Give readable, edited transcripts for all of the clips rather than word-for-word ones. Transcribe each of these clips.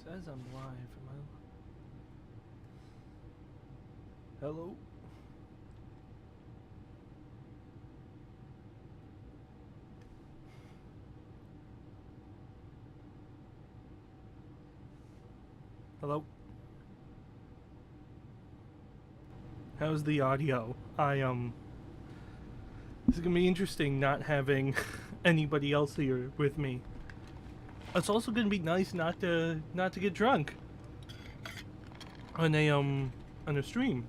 says I'm live. Am I? Hello? Hello? How's the audio? This is gonna be interesting not having anybody else here with me. It's also gonna be nice not to get drunk on a stream.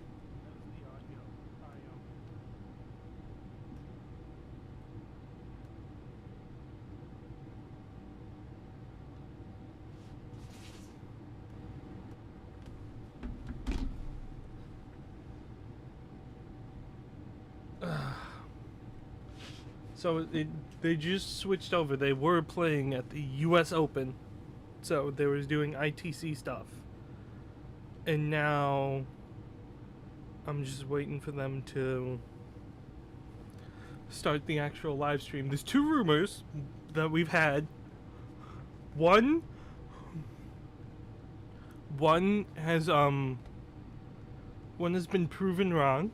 So they just switched over. They were playing at the US Open. So they was doing ITC stuff. And now I'm just waiting for them to start the actual live stream. There's two rumors that we've had. One has been proven wrong,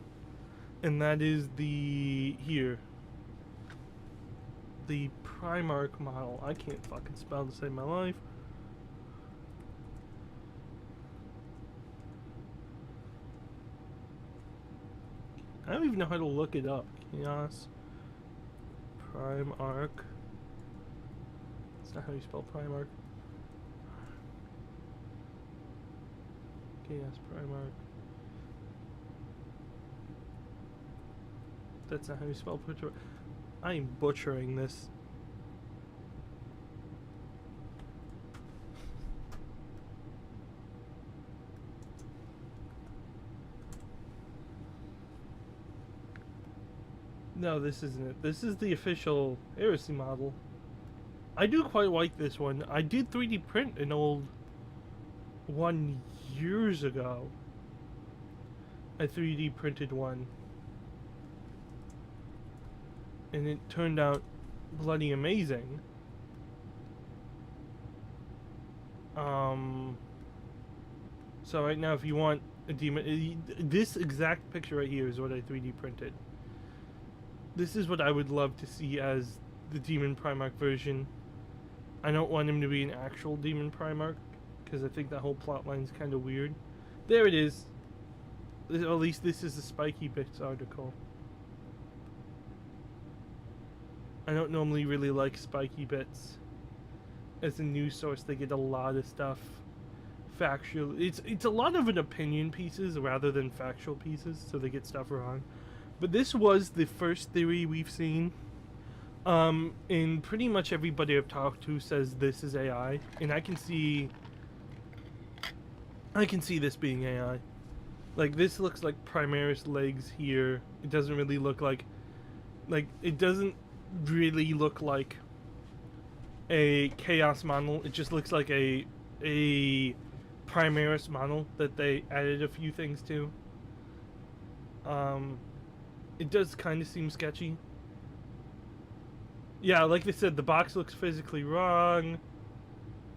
and that is the Primarch model. I can't fucking spell to save my life. I don't even know how to look it up. Chaos Primarch. That's not how you spell Primarch. Chaos Primarch. That's not how you spell Primarch. I am butchering this. No, this isn't it. This is the official Heresy model. I do quite like this one. I did 3D print an old one years ago. I 3D printed one. And it turned out bloody amazing. So right now if you want a demon... This exact picture right here is what I 3D printed. This is what I would love to see as the Demon Primarch version. I don't want him to be an actual Demon Primarch, because I think that whole plotline's kind of weird. There it is. At least this is the Spiky Bits article. I don't normally really like Spiky Bits. As a news source, they get a lot of stuff factual. It's a lot of an opinion pieces rather than factual pieces, so they get stuff wrong. But this was the first theory we've seen. And pretty much everybody I've talked to says this is AI, and I can see this being AI. Like, this looks like Primaris legs here. It doesn't really look like it doesn't really look like a Chaos model. It just looks like a Primaris model that they added a few things to. It does kind of seem sketchy. Yeah, like they said, the box looks physically wrong.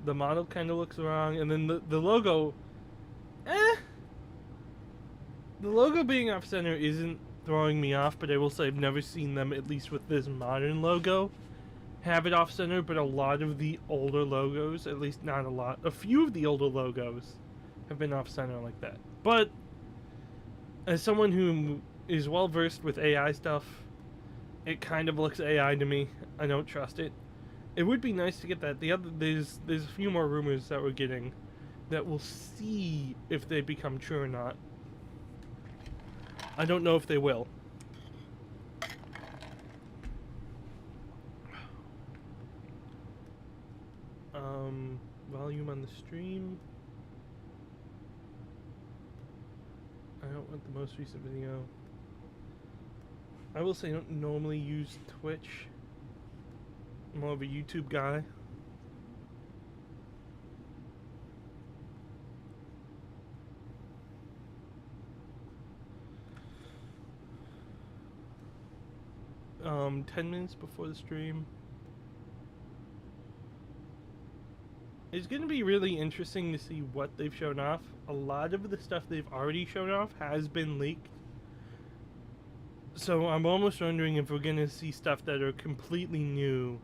The model kind of looks wrong. And then the logo... The logo being off-center isn't throwing me off, but I will say I've never seen them, at least with this modern logo, have it off-center. But a lot of the older logos, at least not a lot, a few of the older logos have been off-center like that. But as someone who is well-versed with AI stuff, it kind of looks AI to me. I don't trust it. It would be nice to get that. There's a few more rumors that we're getting that we'll see if they become true or not. I don't know if they will. Volume on the stream. I don't want the most recent video. I will say I don't normally use Twitch. I'm more of a YouTube guy. Um, 10 minutes before the stream. It's going to be really interesting to see what they've shown off. A lot of the stuff they've already shown off has been leaked. So I'm almost wondering if we're going to see stuff that are completely new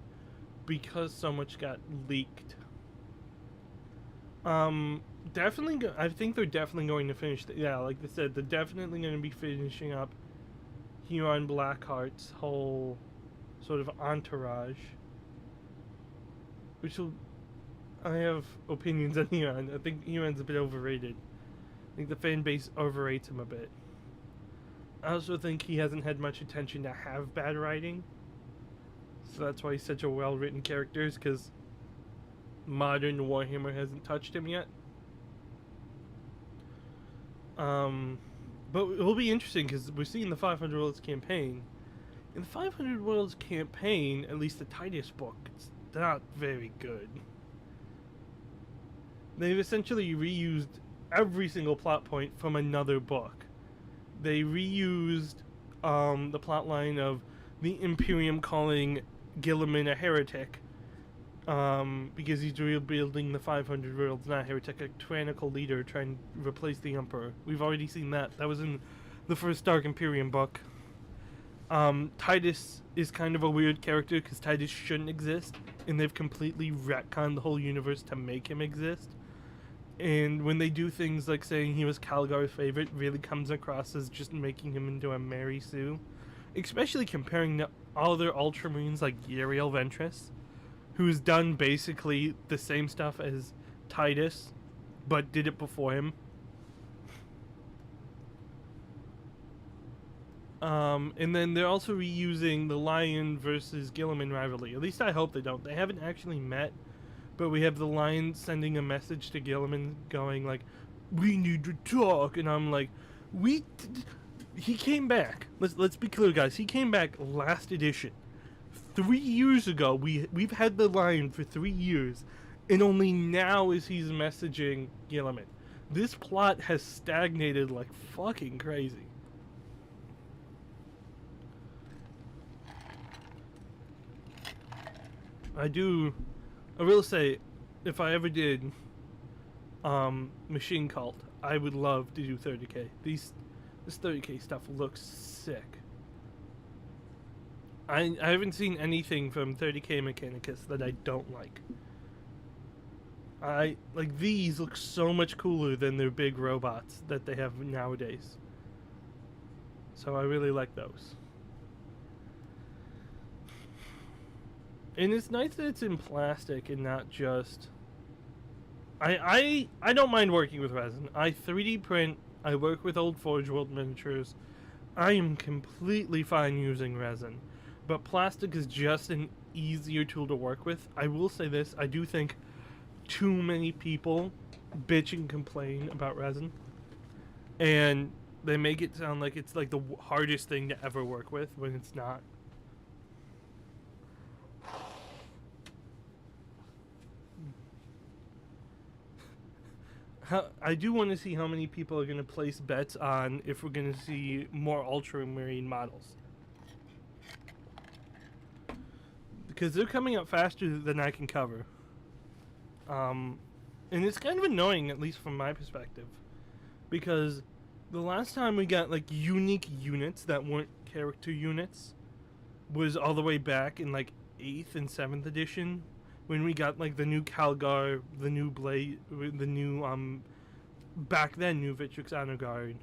because so much got leaked. Definitely, I think they're definitely going to finish, yeah, like I said, they're definitely going to be finishing up Huron Blackheart's whole sort of entourage. Which will, I have opinions on Huron. I think Huron's a bit overrated. I think the fan base overrates him a bit. I also think he hasn't had much attention to have bad writing. So that's why he's such a well-written character, because modern Warhammer hasn't touched him yet. But it will be interesting because we're seeing the 500 Worlds campaign. In the 500 Worlds campaign, at least the Titus book, it's not very good. They've essentially reused every single plot point from another book. They reused the plot line of the Imperium calling Guilliman a heretic because he's rebuilding the 500 Worlds, not a heretic, a tyrannical leader trying to replace the Emperor. We've already seen that. That was in the first Dark Imperium book. Titus is kind of a weird character because Titus shouldn't exist, and they've completely retconned the whole universe to make him exist. And when they do things like saying he was Calgar's favorite, really comes across as just making him into a Mary Sue. Especially comparing to all their Ultramarines like Uriel Ventress, who's done basically the same stuff as Titus, but did it before him. And then they're also reusing the Lion versus Guilliman rivalry. At least I hope they don't. They haven't actually met, but we have the Lion sending a message to Guilliman going like, "We need to talk," and I'm like, he came back. Let's be clear, guys. He came back last edition. 3 years ago, we've had the Lion for 3 years, and only now is he's messaging Guilliman. This plot has stagnated like fucking crazy. I will say, if I ever did Machine Cult, I would love to do 30k. This 30k stuff looks sick. I haven't seen anything from 30k Mechanicus that I don't like. These look so much cooler than their big robots that they have nowadays. So I really like those. And it's nice that it's in plastic and not just... I don't mind working with resin. I 3D print, I work with old Forge World miniatures. I am completely fine using resin. But plastic is just an easier tool to work with. I will say this, I do think too many people bitch and complain about resin. And they make it sound like it's like the hardest thing to ever work with when it's not. I do want to see how many people are going to place bets on if we're going to see more Ultramarine models. Because they're coming up faster than I can cover. And it's kind of annoying, at least from my perspective. Because the last time we got, like, unique units that weren't character units was all the way back in, like, 8th and 7th edition. When we got, like, the new Calgar, the new Blade, the new, back then, new Vitrix Honor Guard.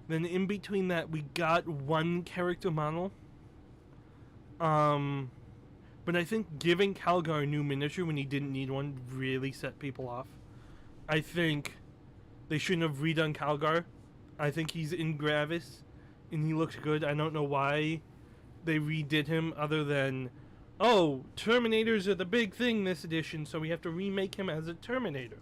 Then in between that, we got one character model. But I think giving Calgar a new miniature when he didn't need one really set people off. I think they shouldn't have redone Calgar. I think he's in Gravis, and he looks good. I don't know why they redid him other than... oh, Terminators are the big thing this edition, so we have to remake him as a Terminator.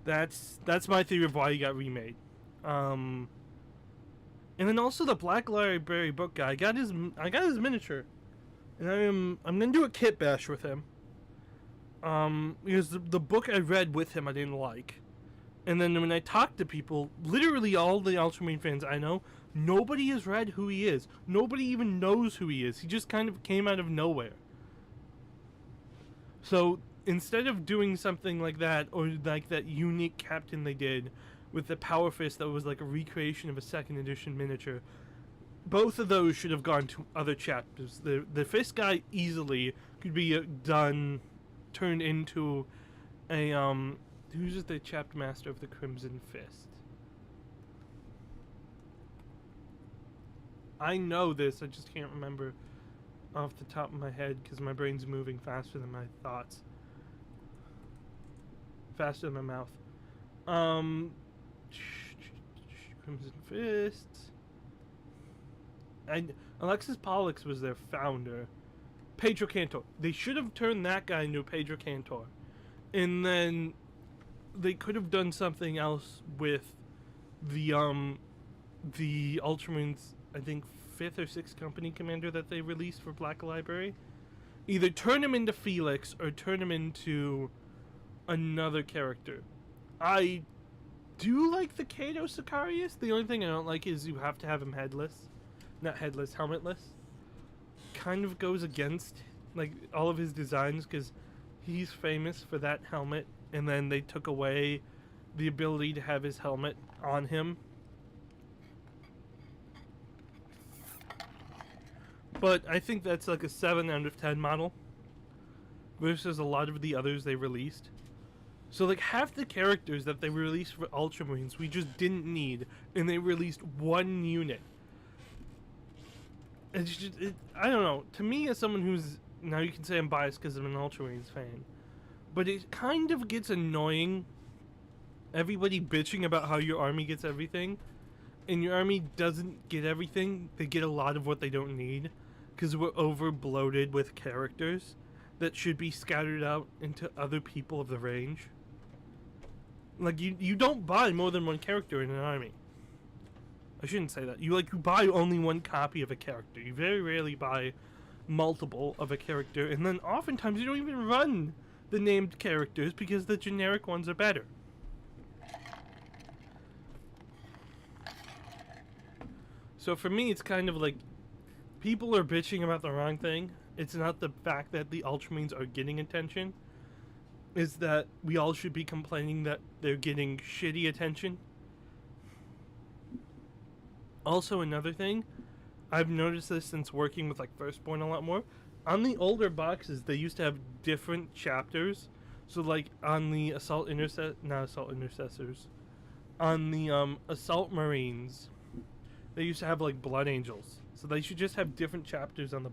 That's my theory of why he got remade. And then also the Black Library book guy. I got his miniature, and I'm gonna do a kit bash with him. Because the book I read with him I didn't like, and then when I talked to people, literally all the Ultramarine fans I know, nobody has read who he is. Nobody even knows who he is. He just kind of came out of nowhere. So instead of doing something like that, or like that unique captain they did with the Power Fist that was like a recreation of a second edition miniature, both of those should have gone to other chapters. The Fist guy easily could be turned into a who's the chapter master of the Crimson Fist? I know this, I just can't remember off the top of my head because my brain's moving faster than my thoughts. Faster than my mouth. Crimson Fist. And Alexis Pollux was their founder. Pedro Cantor. They should have turned that guy into Pedro Cantor. And then they could have done something else with the Ultramarines, I think 5th or 6th company commander that they released for Black Library. Either turn him into Felix or turn him into another character. I do like the Cato Sicarius. The only thing I don't like is you have to have him headless. Not headless, helmetless. Kind of goes against like all of his designs because he's famous for that helmet, and then they took away the ability to have his helmet on him. But I think that's like a 7 out of 10 model versus a lot of the others they released. So like half the characters that they released for Ultramarines we just didn't need, and they released one unit. It's just, I don't know. To me, as someone who's, now you can say I'm biased because I'm an Ultramarines fan, but it kind of gets annoying. Everybody bitching about how your army gets everything, and your army doesn't get everything. They get a lot of what they don't need because we're over bloated with characters that should be scattered out into other people of the range. Like you don't buy more than one character in an army. I shouldn't say that. You buy only one copy of a character. You very rarely buy multiple of a character, and then oftentimes you don't even run the named characters because the generic ones are better. So for me, it's kind of like people are bitching about the wrong thing. It's not the fact that the Ultramarines are getting attention. It's that we all should be complaining that they're getting shitty attention. Also, another thing, I've noticed this since working with like Firstborn a lot more. On the older boxes, they used to have different chapters. So like on the Assault Intercessors, on the Assault Marines, they used to have like Blood Angels. So they should just have different chapters on the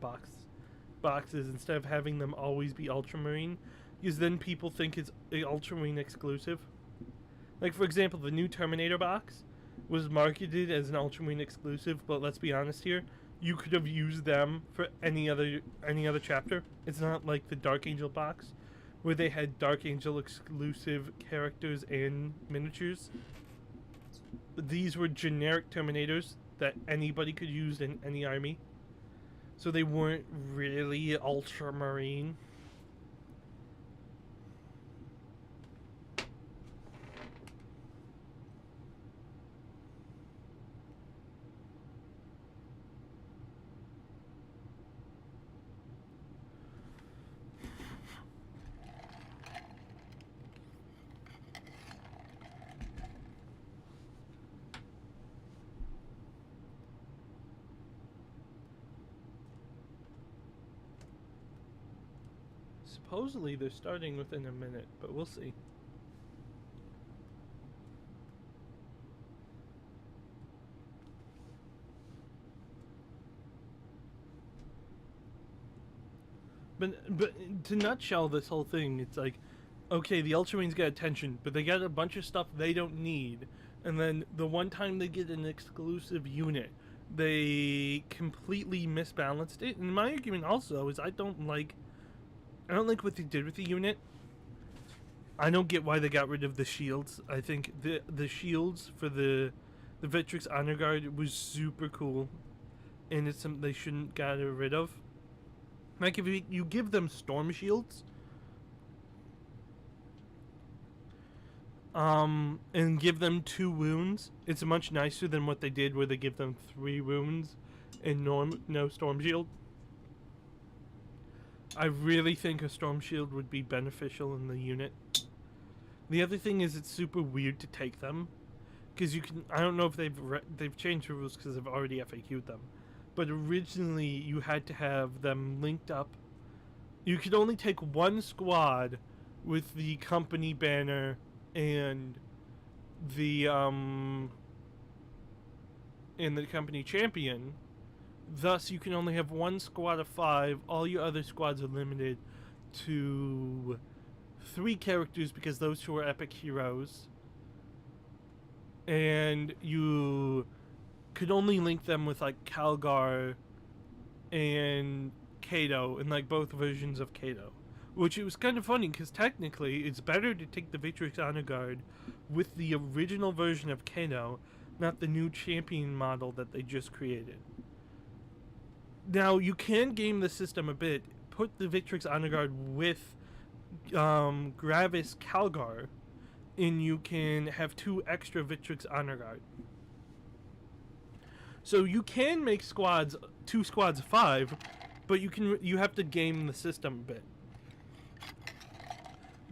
boxes instead of having them always be Ultramarine, because then people think it's a Ultramarine exclusive. Like for example, the new Terminator box was marketed as an Ultramarine exclusive, but let's be honest here, you could have used them for any other chapter. It's not like the Dark Angel box where they had Dark Angel exclusive characters and miniatures. These were generic Terminators that anybody could use in any army, so they weren't really Ultramarine. Supposedly they're starting within a minute, but we'll see. But to nutshell this whole thing, it's like, okay, the Ultramarines get attention, but they get a bunch of stuff they don't need, and then the one time they get an exclusive unit, they completely misbalanced it. And my argument also is I don't like what they did with the unit. I don't get why they got rid of the shields. I think the shields for the Victrix Honor Guard was super cool, and it's something they shouldn't get rid of. Like if you give them storm shields, and give them 2 wounds, it's much nicer than what they did where they give them 3 wounds and no storm shield. I really think a storm shield would be beneficial in the unit. The other thing is it's super weird to take them, because you can. I don't know if they've changed the rules because they've already FAQ'd them, but originally you had to have them linked up. You could only take one squad with the company banner and the company champion. Thus, you can only have one squad of 5. All your other squads are limited to 3 characters because those 2 are epic heroes. And you could only link them with like Calgar and Kato, and like both versions of Kato. Which it was kind of funny because technically it's better to take the Victrix Honor Guard with the original version of Kato, not the new champion model that they just created. Now, you can game the system a bit. Put the Victrix Honor Guard with Gravis Calgar, and you can have 2 extra Victrix Honor Guard. So you can make squads, 2 squads of 5, but you have to game the system a bit.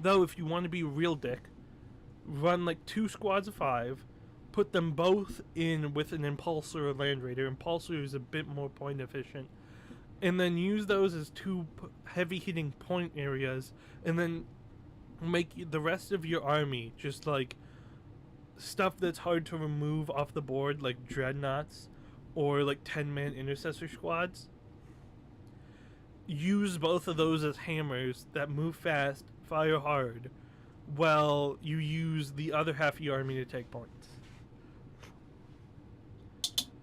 Though, if you want to be a real dick, run like 2 squads of 5, put them both in with an Impulsor or Land Raider. Impulsor is a bit more point efficient. And then use those as 2 heavy hitting point areas, and then make the rest of your army just like stuff that's hard to remove off the board, like Dreadnoughts or like 10-man Intercessor squads. Use both of those as hammers that move fast, fire hard, while you use the other half of your army to take points.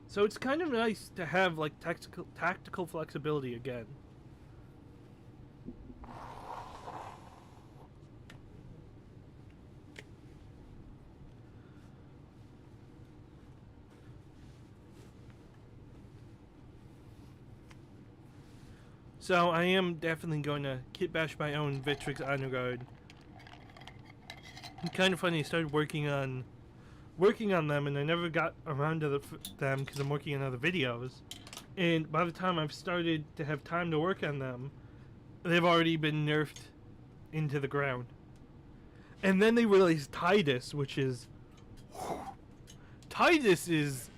So it's kind of nice to have like tactical flexibility again. So I am definitely going to kitbash my own Victrix Honor Guard. It's kind of funny, I started working on them, and I never got around to them because I'm working on other videos. And by the time I've started to have time to work on them, they've already been nerfed into the ground. And then they released Titus, which is... Titus is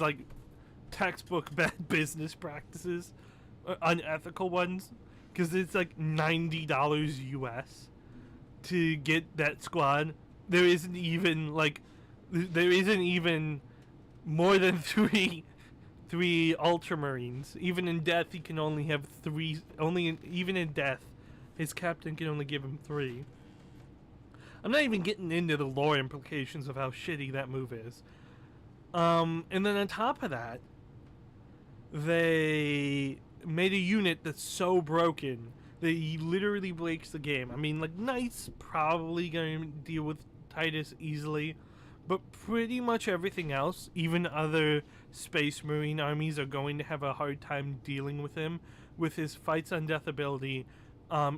like textbook bad business practices. Unethical ones. Because it's like $90 US to get that squad. There isn't even more than three Ultramarines. Even in death, he can only have 3. Even in death, his captain can only give him 3. I'm not even getting into the lore implications of how shitty that move is. And then on top of that, they made a unit that's so broken that he literally breaks the game. I mean, like, Knight's probably going to deal with Titus easily, but pretty much everything else, even other Space Marine armies, are going to have a hard time dealing with him, with his Fights on Death ability,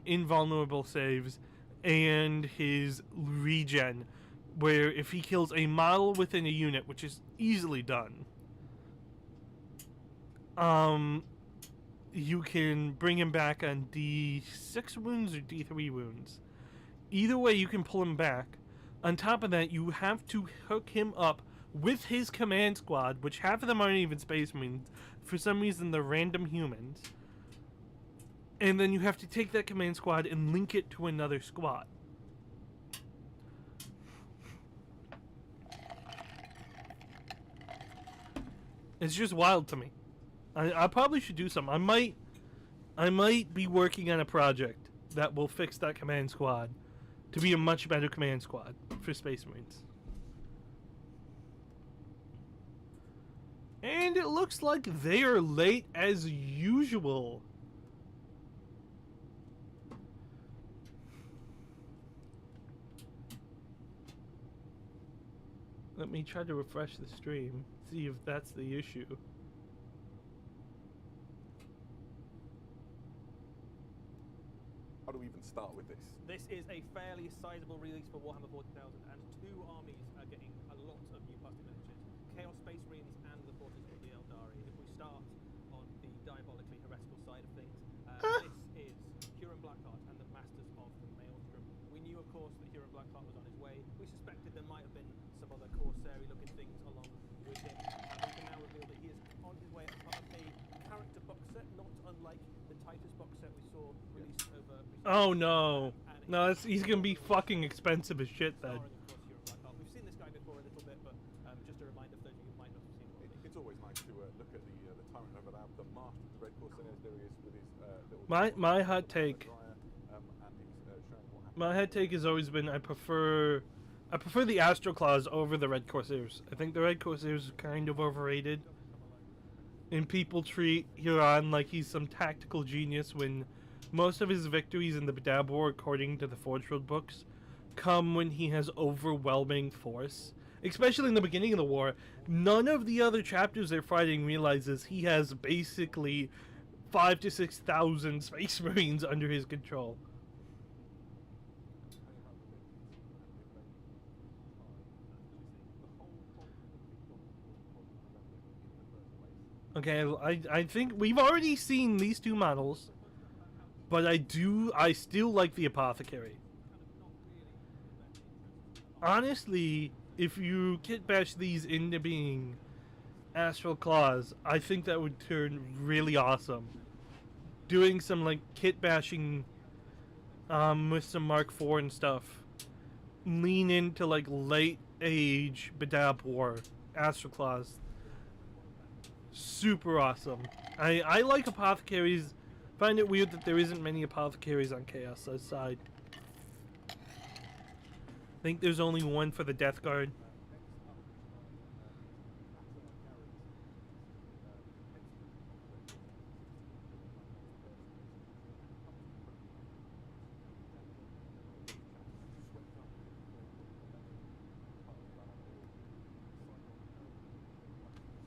invulnerable saves, and his regen, where if he kills a model within a unit, which is easily done, you can bring him back on D6 wounds or D3 wounds. Either way, you can pull him back. On top of that, you have to hook him up with his command squad, which half of them aren't even Space Marines. For some reason, they're random humans. And then you have to take that command squad and link it to another squad. It's just wild to me. I probably should do something. I might be working on a project that will fix that command squad to be a much better command squad for Space Marines. And it looks like they are late as usual. Let me try to refresh the stream, see if that's the issue. How do we even start with this? This is a fairly sizable release for Warhammer 40,000, and 2 armies are getting a lot of new plastic miniatures. Chaos Space Marines and the Forces of the Eldari. If we start on the diabolically heretical side of things, this Hero Blackheart was on his way. We suspected there might have been some other Corsair-looking things along with him. We can now reveal that he is on his way as part of a character box set, not unlike the Titus box set we saw released over. Oh no. No, he's gonna be fucking expensive as shit then. Starring, of course, Hero Blackheart. We've seen this guy before a little bit, but just a reminder for those of you who might not have seen him. It's always nice to look at the Tyrant over there, the master of the Red Corsairs. There he is with his little. My hot take. And he's showing what happened. My head take has always been I prefer the Astro Claws over the Red Corsairs. I think the Red Corsairs are kind of overrated. And people treat Huron like he's some tactical genius when most of his victories in the Badab War, according to the Forge World books, come when he has overwhelming force. Especially in the beginning of the war, none of the other chapters they're fighting realizes he has basically 5,000 to 6,000 Space Marines under his control. Okay, I think we've already seen these two models, but I still like the Apothecary. Honestly, if you kitbash these into being Astral Claws, I think that would turn really awesome. Doing some like kitbashing with some Mark IV and stuff. Lean into like late age Badab War Astral Claws. Super awesome. I like Apothecaries. Find it weird that there isn't many Apothecaries on Chaos side. I think there's only one for the Death Guard.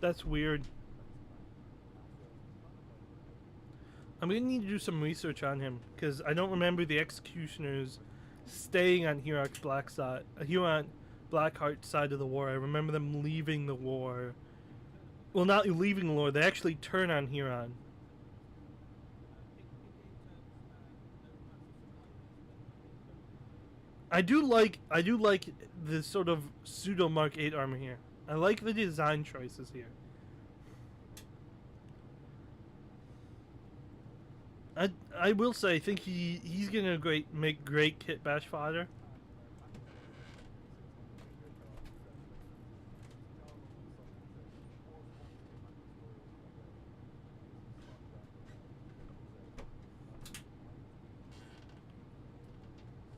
That's weird. I'm gonna need to do some research on him because I don't remember the Executioners staying on Huron's Blackheart side of the war. I remember them leaving the war. Well, not leaving the war. They actually turn on Huron. I do like the sort of pseudo Mark 8 armor here. I like the design choices here. I will say I think he's gonna make great kit bash fodder.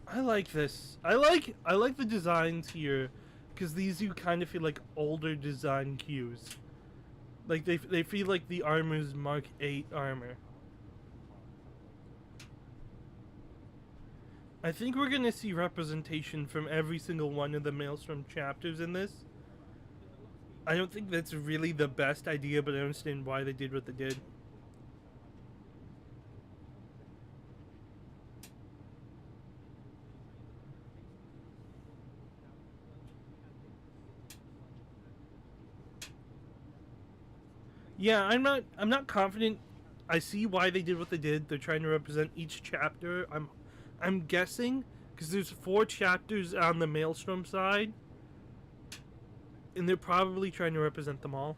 I like this. I like the designs here because these you kind of feel like older design cues. Like they feel like the armor's Mark 8 armor. I think we're gonna see representation from every single one of the Maelstrom chapters in this. I don't think that's really the best idea, but I understand why they did what they did. Yeah, I'm not confident. I see why they did what they did. They're trying to represent each chapter. I'm guessing because there's 4 chapters on the Maelstrom side, and they're probably trying to represent them all.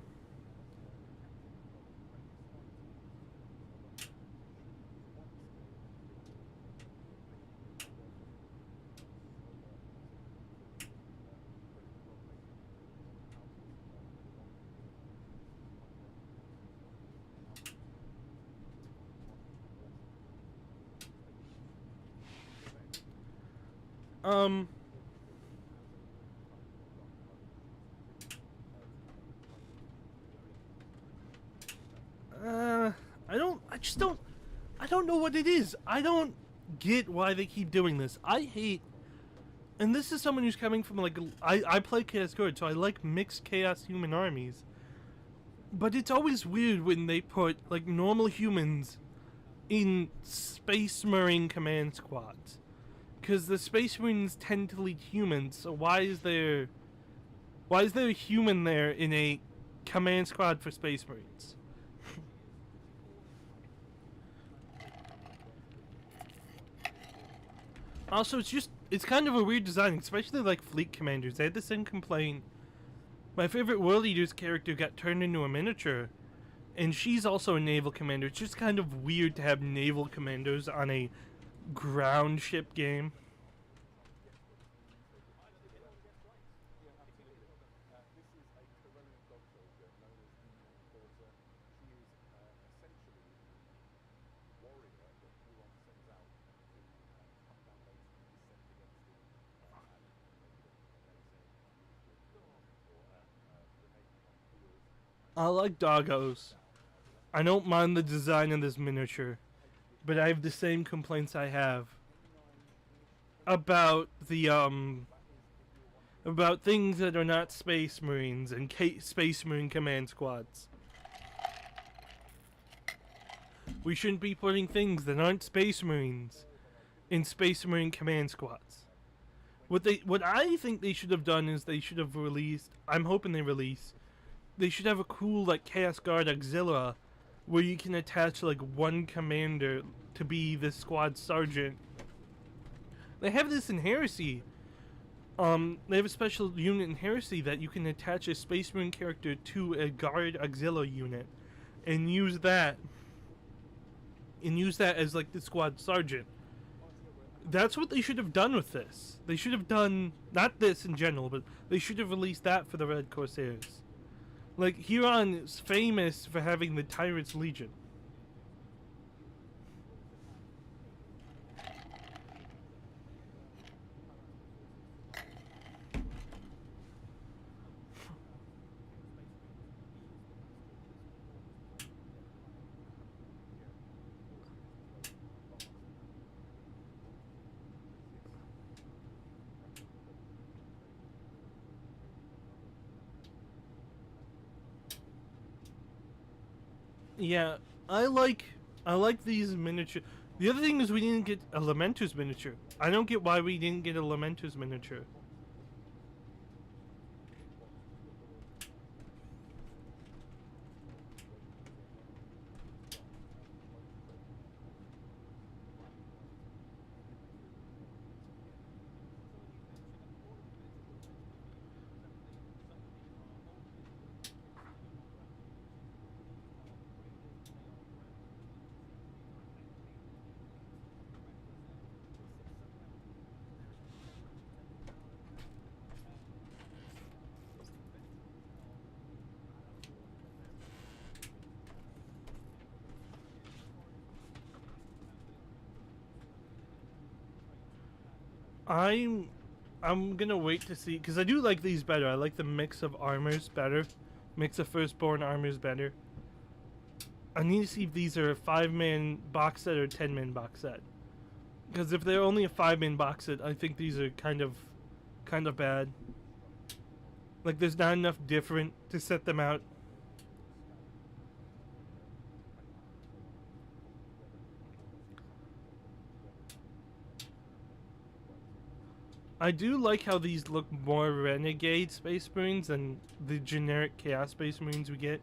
I don't know what it is. I don't get why they keep doing this. I hate, and this is someone who's coming from like, I play Chaos Guard, so I like mixed Chaos human armies. But it's always weird when they put like normal humans in Space Marine command squads. Because the Space Marines tend to lead humans, so why is there a human there in a command squad for Space Marines? Also, it's kind of a weird design, especially like fleet commanders. They had the same complaint. My favorite World Eaters character got turned into a miniature, and she's also a naval commander. It's just kind of weird to have naval commanders on a ground ship game. I like doggos. I don't mind the design of this miniature, but I have the same complaints I have about the about things that are not Space Marines and Space Marine command squads. We shouldn't be putting things that aren't Space Marines in Space Marine command squads. What I think they should have done is they should have released, I'm hoping they release, they should have a cool like Chaos Guard Auxilia where you can attach like one commander to be the squad sergeant. They have this in Heresy. They have a special unit in Heresy that you can attach a Space Marine character to a Guard Auxilia unit and use that as like the squad sergeant. That's what they should have done with this. They should have done, not this in general, but they should have released that for the Red Corsairs. Like, Huron is famous for having the Tyrant's Legion. Yeah, I like these miniature. The other thing is we didn't get a Lamentus miniature. I don't get why we didn't get a Lamentus miniature. I'm gonna wait to see, because I do like these better. I like the mix of armors better. Mix of firstborn armors better. I need to see if these are a 5-man box set or a 10-man box set. Because if they're only a 5-man box set, I think these are kind of bad. Like, there's not enough different to set them out. I do like how these look more Renegade Space Marines than the generic Chaos Space Marines we get.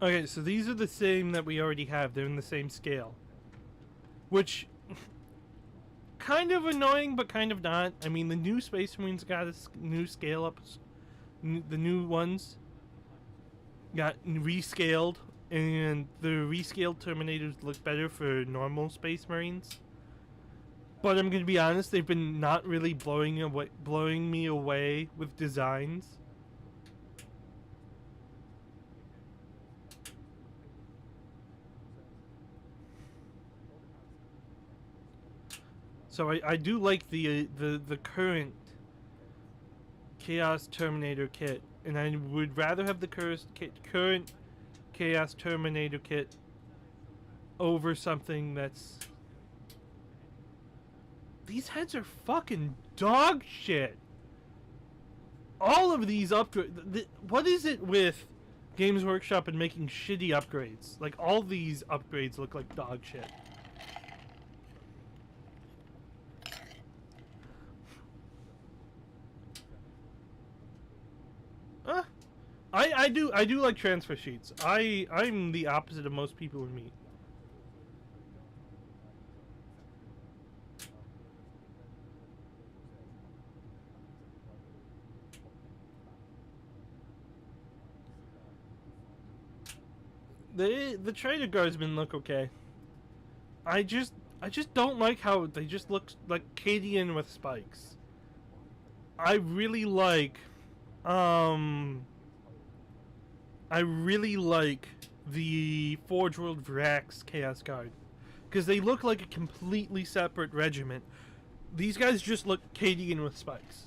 Okay, so these are the same that we already have. They're in the same scale. Which... kind of annoying, but kind of not. I mean, the new Space Marines got a new scale up. The new ones got rescaled, and the rescaled Terminators look better for normal Space Marines. But I'm gonna be honest, they've been not really blowing me away with designs. So I do like the current Chaos Terminator kit, and I would rather have the current Chaos Terminator kit over something that's... These heads are fucking dog shit. All of these upgrades... What is it with Games Workshop and making shitty upgrades? Like, all these upgrades look like dog shit. I do like transfer sheets. I'm the opposite of most people we meet. The trader guardsmen look okay. I just don't like how they just look like Cadian with spikes. I really like the Forge World Vrax Chaos Guard, because they look like a completely separate regiment. These guys just look Cadian with spikes.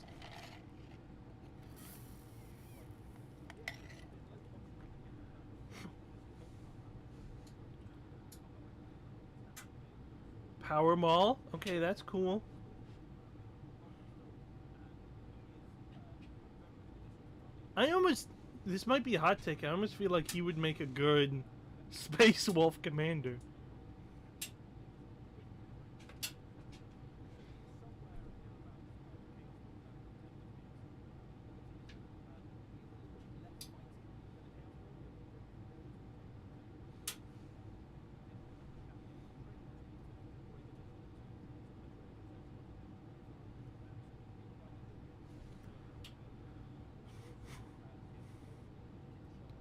Power Maul. Okay, that's cool. This might be a hot take. I almost feel like he would make a good Space Wolf commander.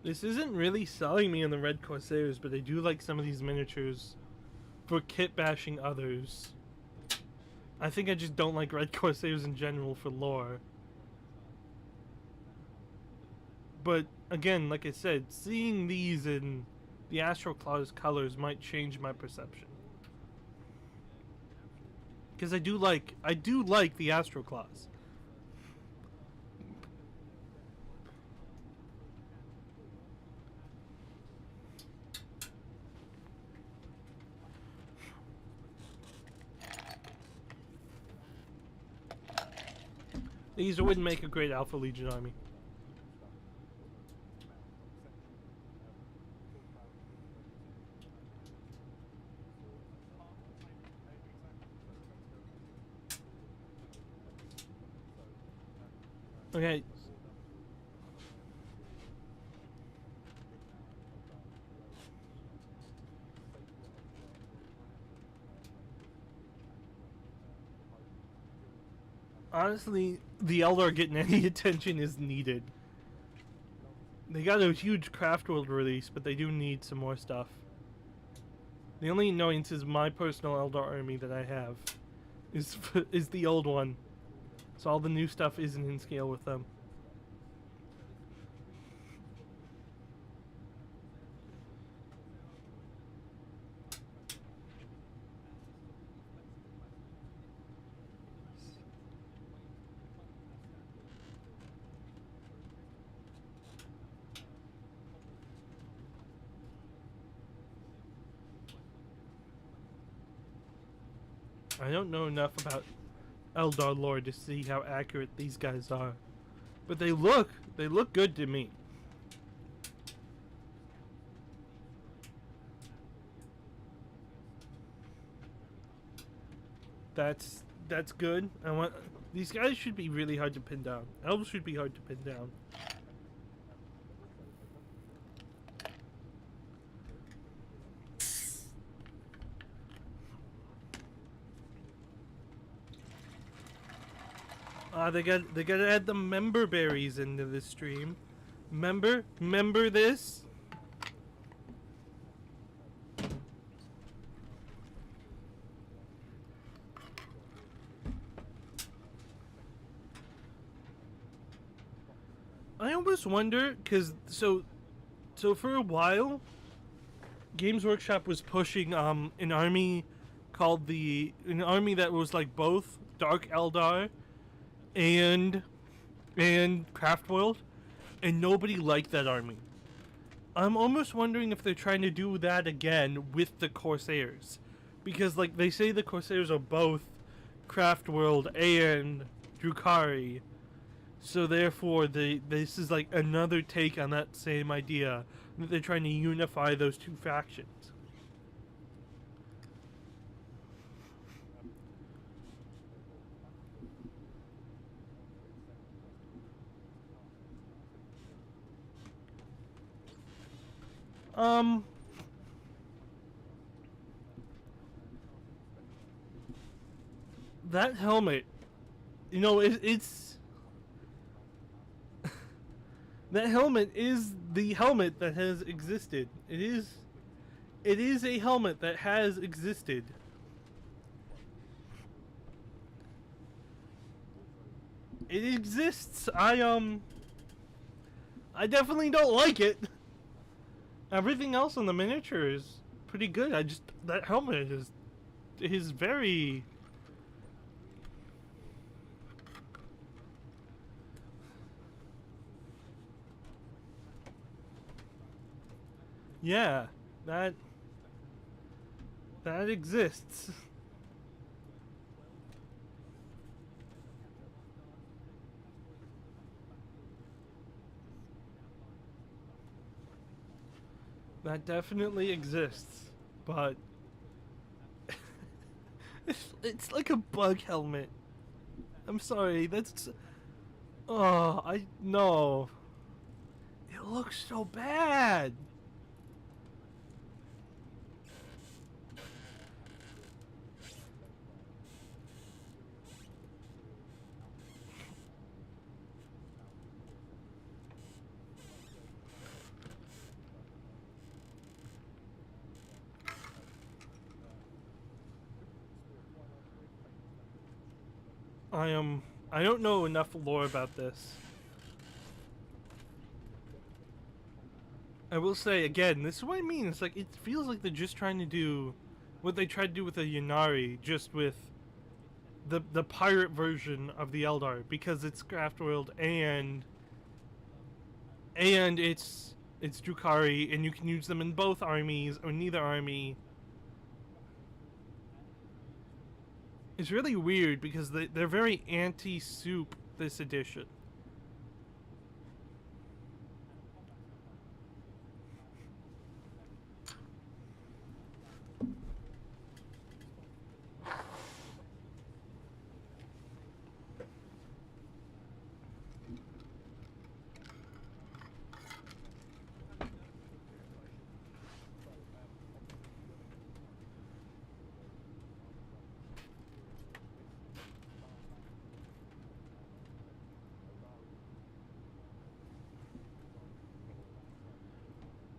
This isn't really selling me on the Red Corsairs, but I do like some of these miniatures for kit bashing others. I think I just don't like Red Corsairs in general for lore. But again, like I said, seeing these in the Astral Claws colors might change my perception. Because I do like the Astral Claws. These wouldn't make a great Alpha Legion army. Okay. Honestly, the Eldar getting any attention is needed. They got a huge Craft World release, but they do need some more stuff. The only annoyance is my personal Eldar army that I have is the old one. So all the new stuff isn't in scale with them. I don't know enough about Eldar lore to see how accurate these guys are, but they look good to me. That's good. These guys should be really hard to pin down. Elves should be hard to pin down. They gotta add the member berries into this stream. Member this. I almost wonder, cause so for a while, Games Workshop was pushing an army that was like both Dark Eldar and Craft World, and nobody liked that army. I'm almost wondering if they're trying to do that again with the Corsairs, because like they say the Corsairs are both Craft World and Drukhari, so therefore this is like another take on that same idea, that they're trying to unify those two factions. Um, that helmet, you know, it's that helmet is the helmet that has existed. It is a helmet that has existed. It exists. I definitely don't like it. Everything else on the miniature is pretty good. That helmet is very. Yeah, that exists. That definitely exists, but it's like a bug helmet. I'm sorry, that's... Oh, I... No. It looks so bad. I don't know enough lore about this. I will say again, this is what I mean. It's like it feels like they're just trying to do what they tried to do with the Ynnari, just with the pirate version of the Eldar, because it's craft world and it's Drukhari, and you can use them in both armies or neither army. It's really weird because they're very anti-soup this edition.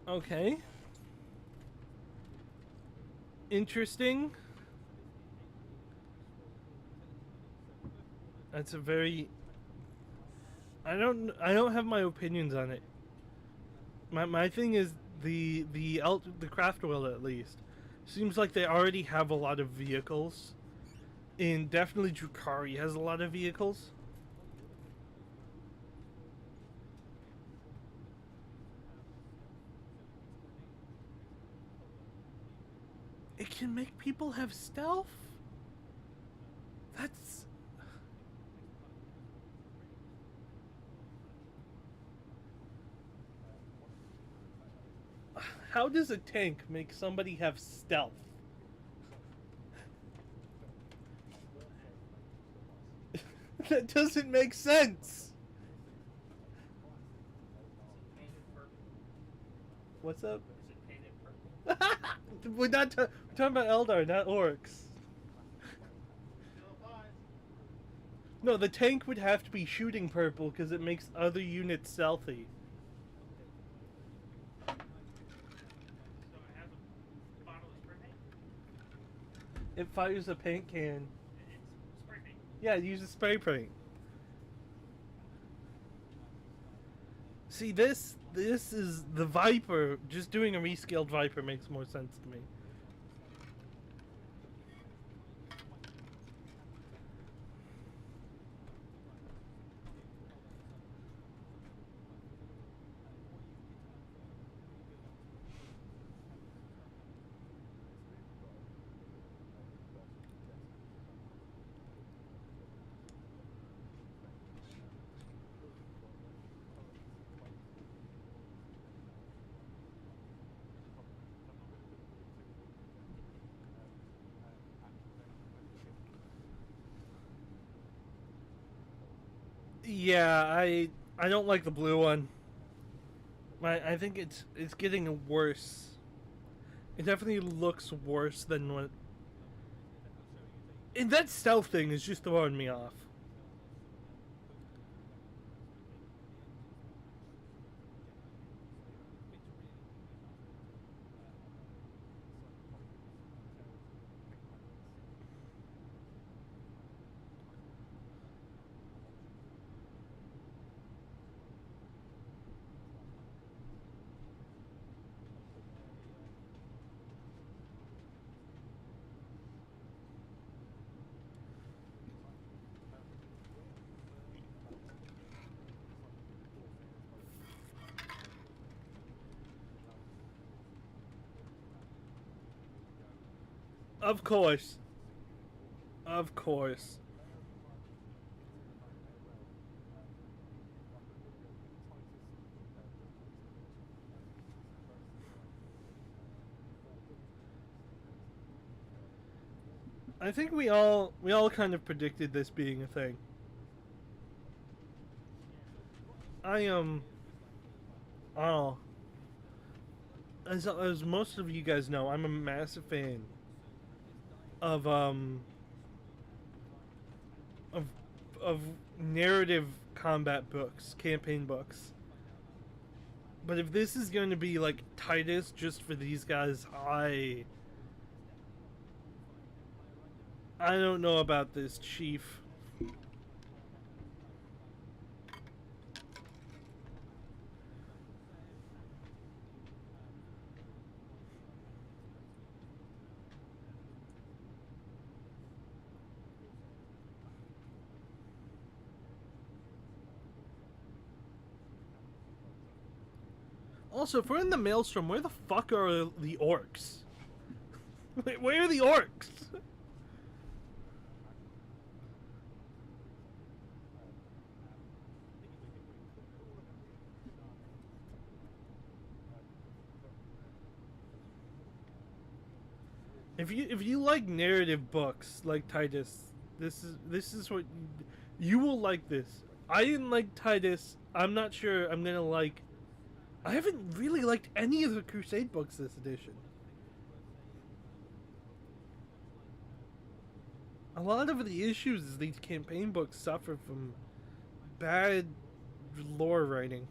Okay. Interesting. That's a very... I don't have my opinions on it. My thing is the craft world, at least, seems like they already have a lot of vehicles. And definitely Drukhari has a lot of vehicles. It can make people have stealth? That's... How does a tank make somebody have stealth? That doesn't make sense! What's up? We're talking about Eldar, not Orks. No, the tank would have to be shooting purple because it makes other units stealthy. It fires a paint can. Yeah, it uses spray paint. See, this is the Viper. Just doing a rescaled Viper makes more sense to me. Yeah, I don't like the blue one. I think it's getting worse. It definitely looks worse than what. And that stealth thing is just throwing me off. Of course. Of course. I think we all kind of predicted this being a thing. Oh, as most of you guys know, I'm a massive fan of of of narrative combat books, campaign books. But if this is going to be like Titus just for these guys, I don't know about this, Chief. Also, if we're in the Maelstrom, where the fuck are the Orks? Wait, where are the Orks? If you like narrative books like Titus, this is what you will like. This. I didn't like Titus. I'm not sure I'm gonna like. I haven't really liked any of the Crusade books this edition. A lot of the issues is these campaign books suffer from bad lore writing.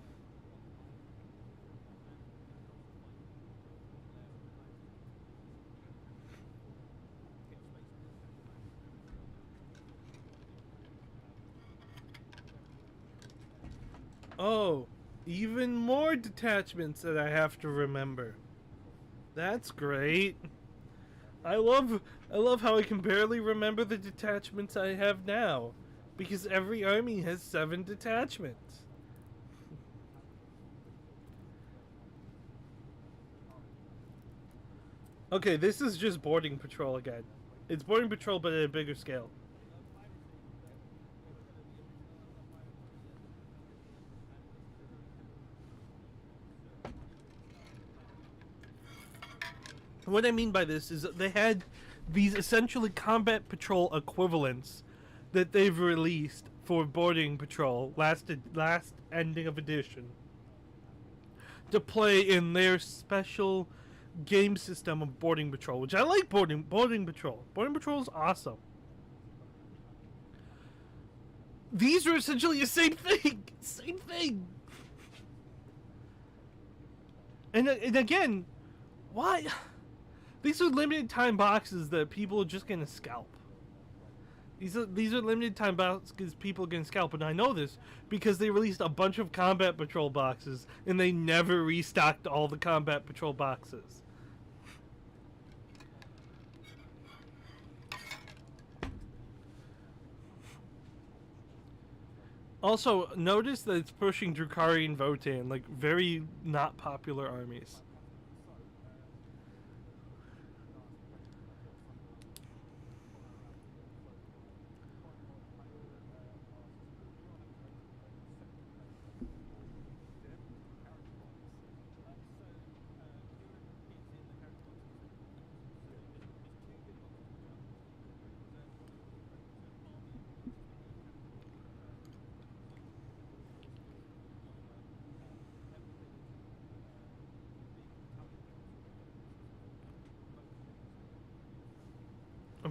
Oh, even more detachments that I have to remember. That's great. I love how I can barely remember the detachments I have now, because every army has 7 detachments. Okay, this is just boarding patrol again. It's boarding patrol but at a bigger scale. What I mean by this is that they had these essentially combat patrol equivalents that they've released for boarding patrol last ending of edition to play in their special game system of boarding patrol, which I like. Boarding patrol. Boarding patrol is awesome. These are essentially the same thing. Same thing. And again, why? These are limited time boxes that people are just gonna scalp. These are limited time boxes people are gonna scalp, and I know this because they released a bunch of combat patrol boxes and they never restocked all the combat patrol boxes. Also, notice that it's pushing Drukhari and Votan, like very not popular armies.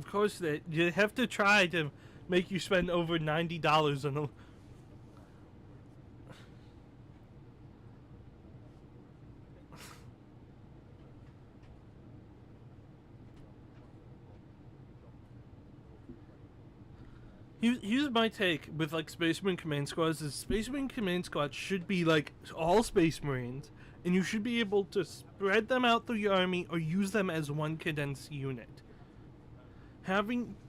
Of course, you have to try to make you spend over $90 on a... Here's my take with like Space Marine Command Squads is Space Marine Command Squads should be like all Space Marines, and you should be able to spread them out through your army or use them as one condensed unit.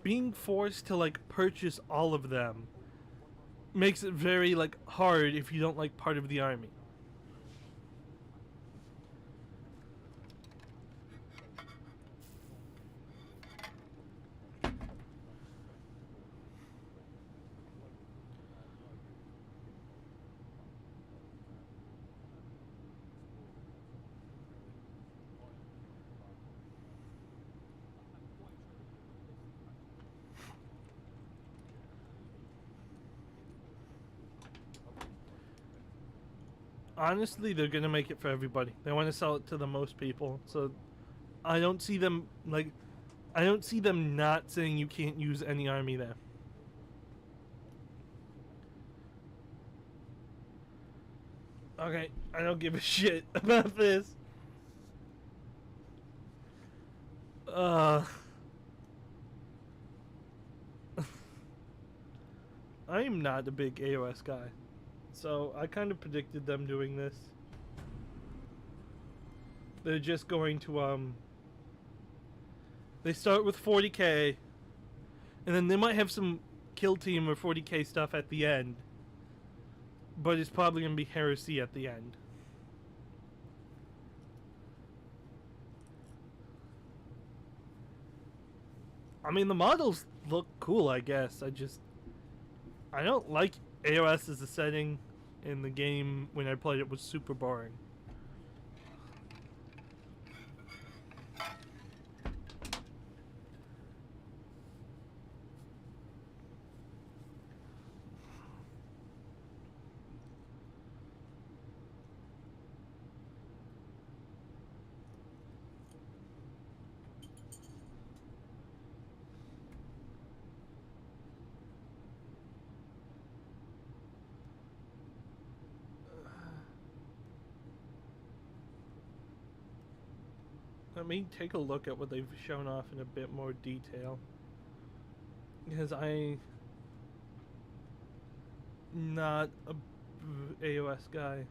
Being forced to like purchase all of them makes it very like hard if you don't like part of the army. Honestly, they're gonna make it for everybody. They want to sell it to the most people, so I don't see them not saying you can't use any army there. Okay, I don't give a shit about this. I am not a big AOS guy. So, I kind of predicted them doing this. They're just going to, they start with 40k, and then they might have some kill team or 40k stuff at the end. But it's probably going to be heresy at the end. I mean, the models look cool, I guess. I don't like AOS as a setting in the game. When I played it, was super boring. Let me take a look at what they've shown off in a bit more detail, because I'm not a AOS guy.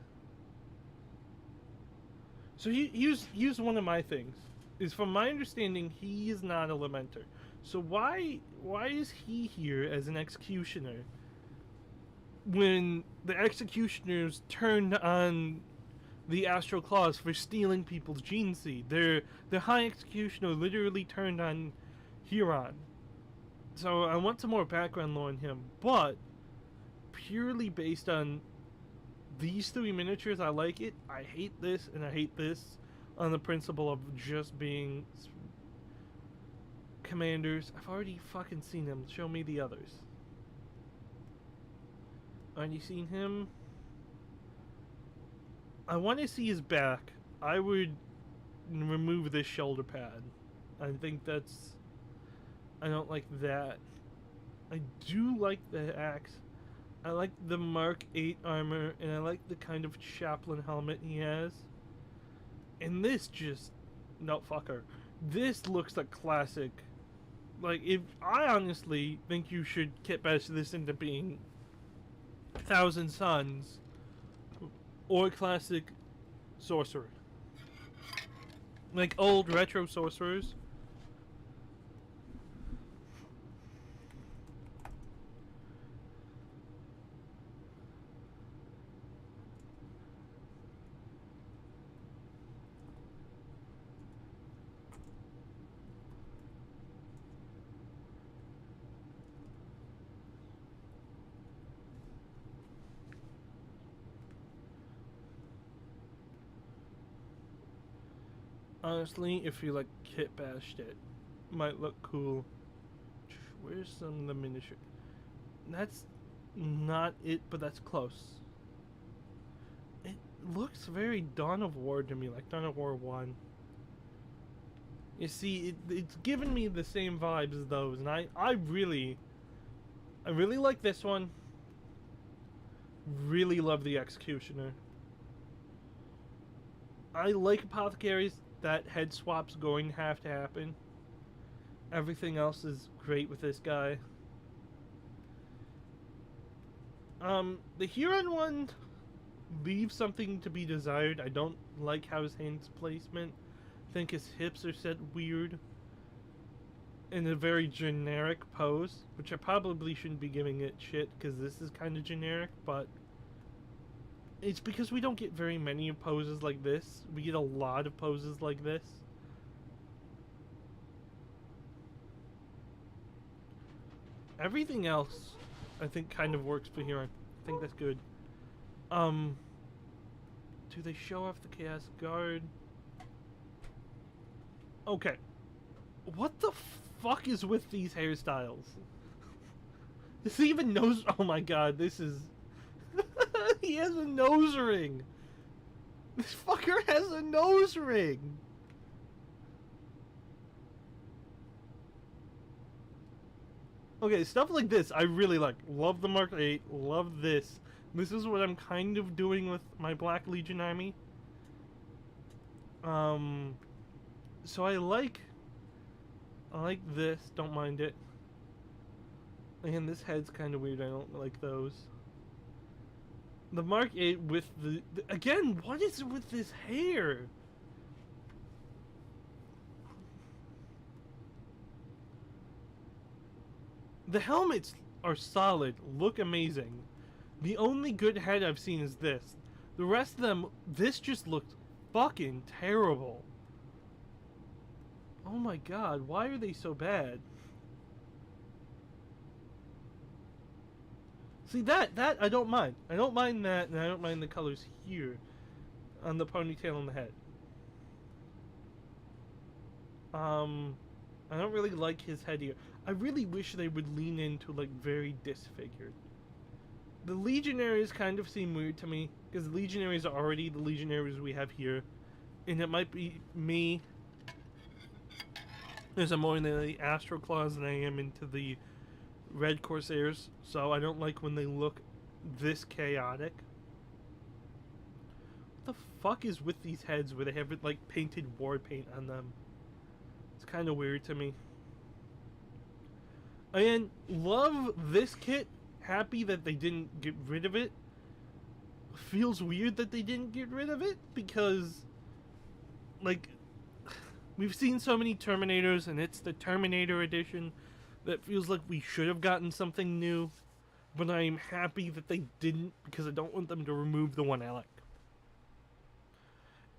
So here's one of my things. Is from my understanding, he is not a Lamenter. So why is he here as an executioner when the executioners turned on the Astral Claws for stealing people's gene seed? Their High Executioner literally turned on Huron. So I want some more background lore on him, but purely based on these three miniatures, I like it. I hate this and I hate this on the principle of just being commanders. I've already fucking seen him. Show me the others. Already seen him? I want to see his back. I would remove this shoulder pad. I think that's... I don't like that. I do like the axe. I like the Mark 8 armor, and I like the kind of chaplain helmet he has. And this just... no, fucker. This looks like classic. Like, if I honestly think you should kitbash this into being Thousand Suns or classic sorcerer. Like old retro sorcerers. Honestly, if you like kit bashed it, might look cool. Where's some of the miniature? That's not it, but that's close. It looks very Dawn of War to me, like Dawn of War 1. You see, it's given me the same vibes as those, and I really like this one. Really love the Executioner. I like Apothecaries. That head swap's going to have to happen. Everything else is great with this guy. The Huron one leaves something to be desired. I don't like how his hand's placement. I think his hips are set weird in a very generic pose, which I probably shouldn't be giving it shit because this is kind of generic, but it's because we don't get very many poses like this. We get a lot of poses like this. Everything else, I think, kind of works for Huron. I think that's good. Do they show off the Chaos Guard? Okay. What the fuck is with these hairstyles? Does he even nose? Oh my god, this is... He has a nose ring! This fucker has a nose ring! Okay, stuff like this I really like. Love the Mark 8, love this. This is what I'm kind of doing with my Black Legion army. So I like this, don't mind it. Again, this head's kind of weird, I don't like those. The Mark 8 with the again, what is it with this hair? The helmets are solid, look amazing. The only good head I've seen is this. The rest of them, this just looked fucking terrible. Oh my god, why are they so bad? See, that I don't mind. I don't mind that, and I don't mind the colors here on the ponytail and the head. I don't really like his head here. I really wish they would lean into, like, very disfigured. The Legionaries kind of seem weird to me, because the Legionaries are already the Legionaries we have here. And it might be me. I'm more into the Astro Claws than I am into the Red Corsairs, so I don't like when they look this chaotic. What the fuck is with these heads where they have, like, painted war paint on them? It's kind of weird to me. And love this kit. Happy that they didn't get rid of it. Feels weird that they didn't get rid of it because, like, we've seen so many Terminators and it's the Terminator edition that feels like we should have gotten something new. But I'm happy that they didn't because I don't want them to remove the one I like.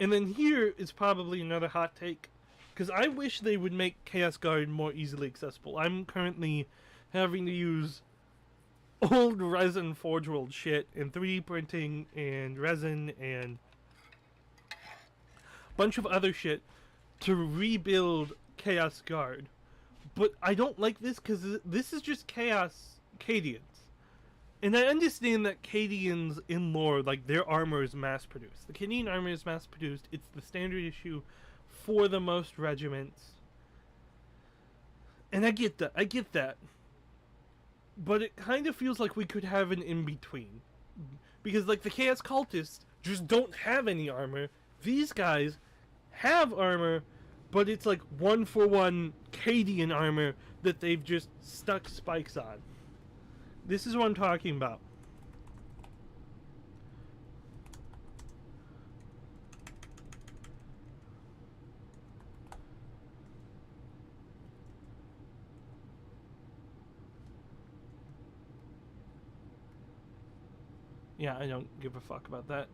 And then here is probably another hot take. Because I wish they would make Chaos Guard more easily accessible. I'm currently having to use old resin Forge World shit and 3D printing and resin and a bunch of other shit to rebuild Chaos Guard. But I don't like this because this is just Chaos Cadians. And I understand that Cadians in lore, like, their armor is mass produced. The Cadian armor is mass produced. It's the standard issue for the most regiments. And I get that. But it kind of feels like we could have an in-between. Because, like, the Chaos Cultists just don't have any armor. These guys have armor, but it's like 1-for-1 Cadian armor that they've just stuck spikes on. This is what I'm talking about. Yeah, I don't give a fuck about that.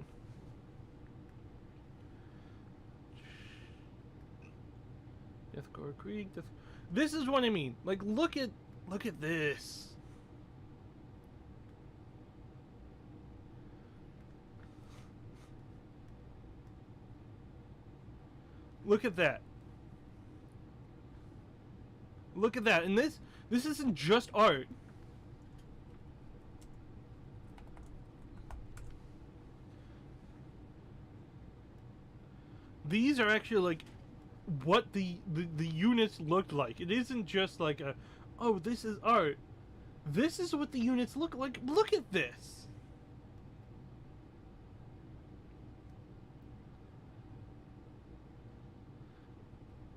Deathcore Creek. This is what I mean. Like, look at this. Look at that. Look at that. And this isn't just art. These are actually, like, what the units looked like. It isn't just like a, oh, this is art. This is what the units look like. Look at this.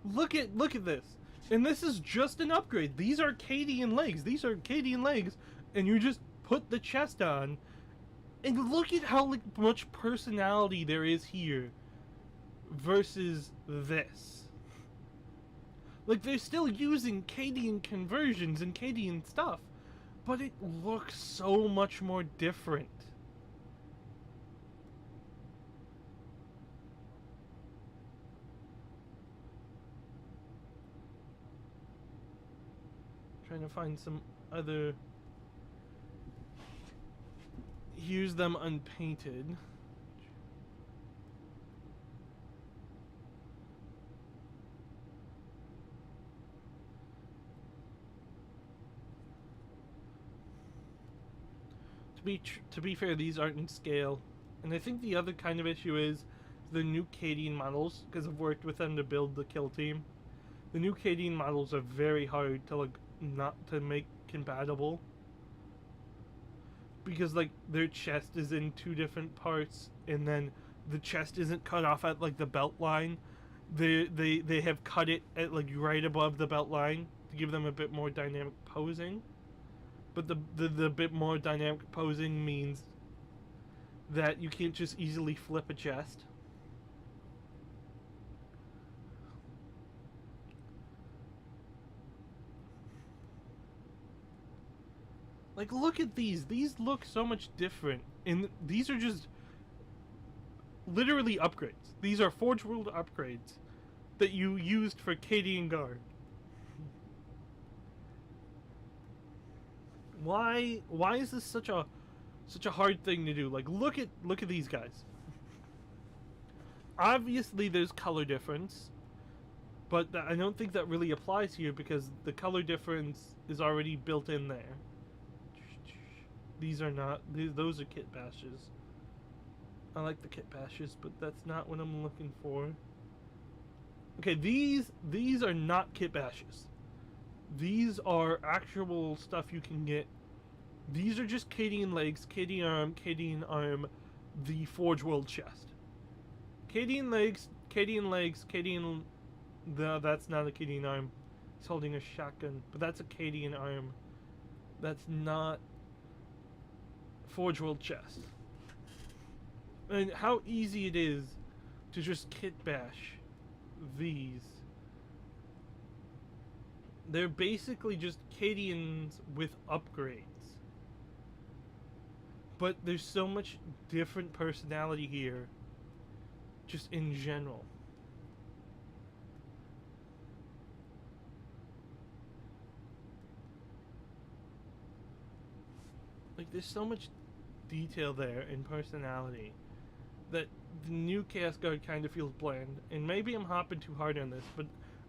Look at this. And this is just an upgrade. These are Arcadian legs. These are Arcadian legs, and you just put the chest on. And look at how like much personality there is here versus this. Like, they're still using Cadian conversions and Cadian stuff, but it looks so much more different. Trying to find some other. Here's them unpainted. To be fair, these aren't in scale, and I think the other kind of issue is the new Cadian models, because I've worked with them to build the kill team. The new Cadian models are very hard to like not to make compatible, because like their chest is in two different parts, and then the chest isn't cut off at like the belt line. They have cut it at like right above the belt line to give them a bit more dynamic posing. But the bit more dynamic posing means that you can't just easily flip a chest. Like, look at these. These look so much different. And these are just literally upgrades. These are Forge World upgrades that you used for Imperial Guard. Why is this such a hard thing to do? Like, look at these guys. Obviously there's color difference, but I don't think that really applies here because the color difference is already built in there. These are not, those are kit bashes. I like the kit bashes, but that's not what I'm looking for. Okay, these are not kit bashes. These are actual stuff you can get. These are just Cadian legs, Cadian arm, the Forge World chest. Cadian legs, that's not a Cadian arm. He's holding a shotgun, but that's a Cadian arm. That's not Forge World chest. And how easy it is to just kit bash these. They're basically just Cadians with upgrades. But there's so much different personality here, just in general. Like, there's so much detail there in personality that the new Chaos Guard kind of feels bland. And maybe I'm hopping too hard on this, but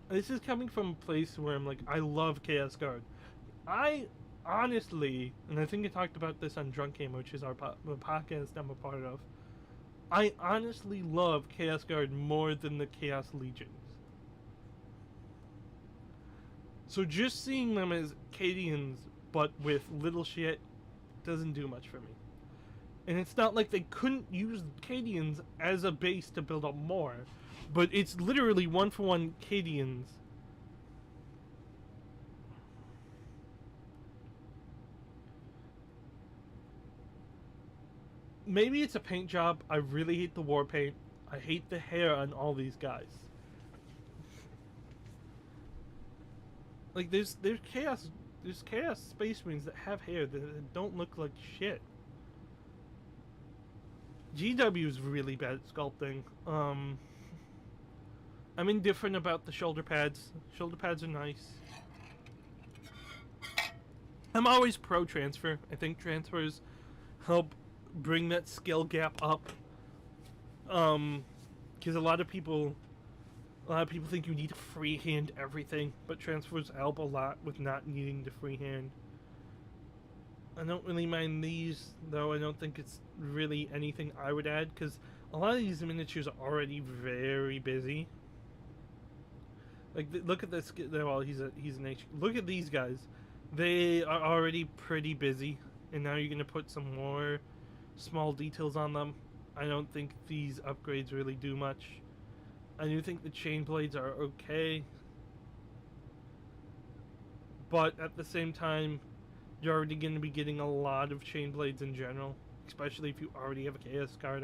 this is coming from a place where I'm like, I love Chaos Guard. I honestly, and I think I talked about this on Drunk Game, which is our podcast I'm a part of, I honestly love Chaos Guard more than the Chaos Legions. So just seeing them as Cadians, but with little shit, doesn't do much for me. And it's not like they couldn't use Cadians as a base to build up more, but it's literally one-for-one Cadians. Maybe it's a paint job. I really hate the war paint. I hate the hair on all these guys. Like, there's chaos space marines that have hair that don't look like shit. GW is really bad at sculpting. I'm indifferent about the shoulder pads. Shoulder pads are nice. I'm always pro transfer. I think transfers help bring that skill gap up. Because a lot of people think you need to freehand everything, but transfers help a lot with not needing to freehand. I don't really mind these, though. I don't think it's really anything I would add, because a lot of these miniatures are already very busy. Like, look at this. Well, he's an H. Look at these guys. They are already pretty busy, and now you're gonna put some more small details on them. I don't think these upgrades really do much. I do think the chain blades are okay, but at the same time, you're already going to be getting a lot of chain blades in general, especially if you already have a Chaos Guard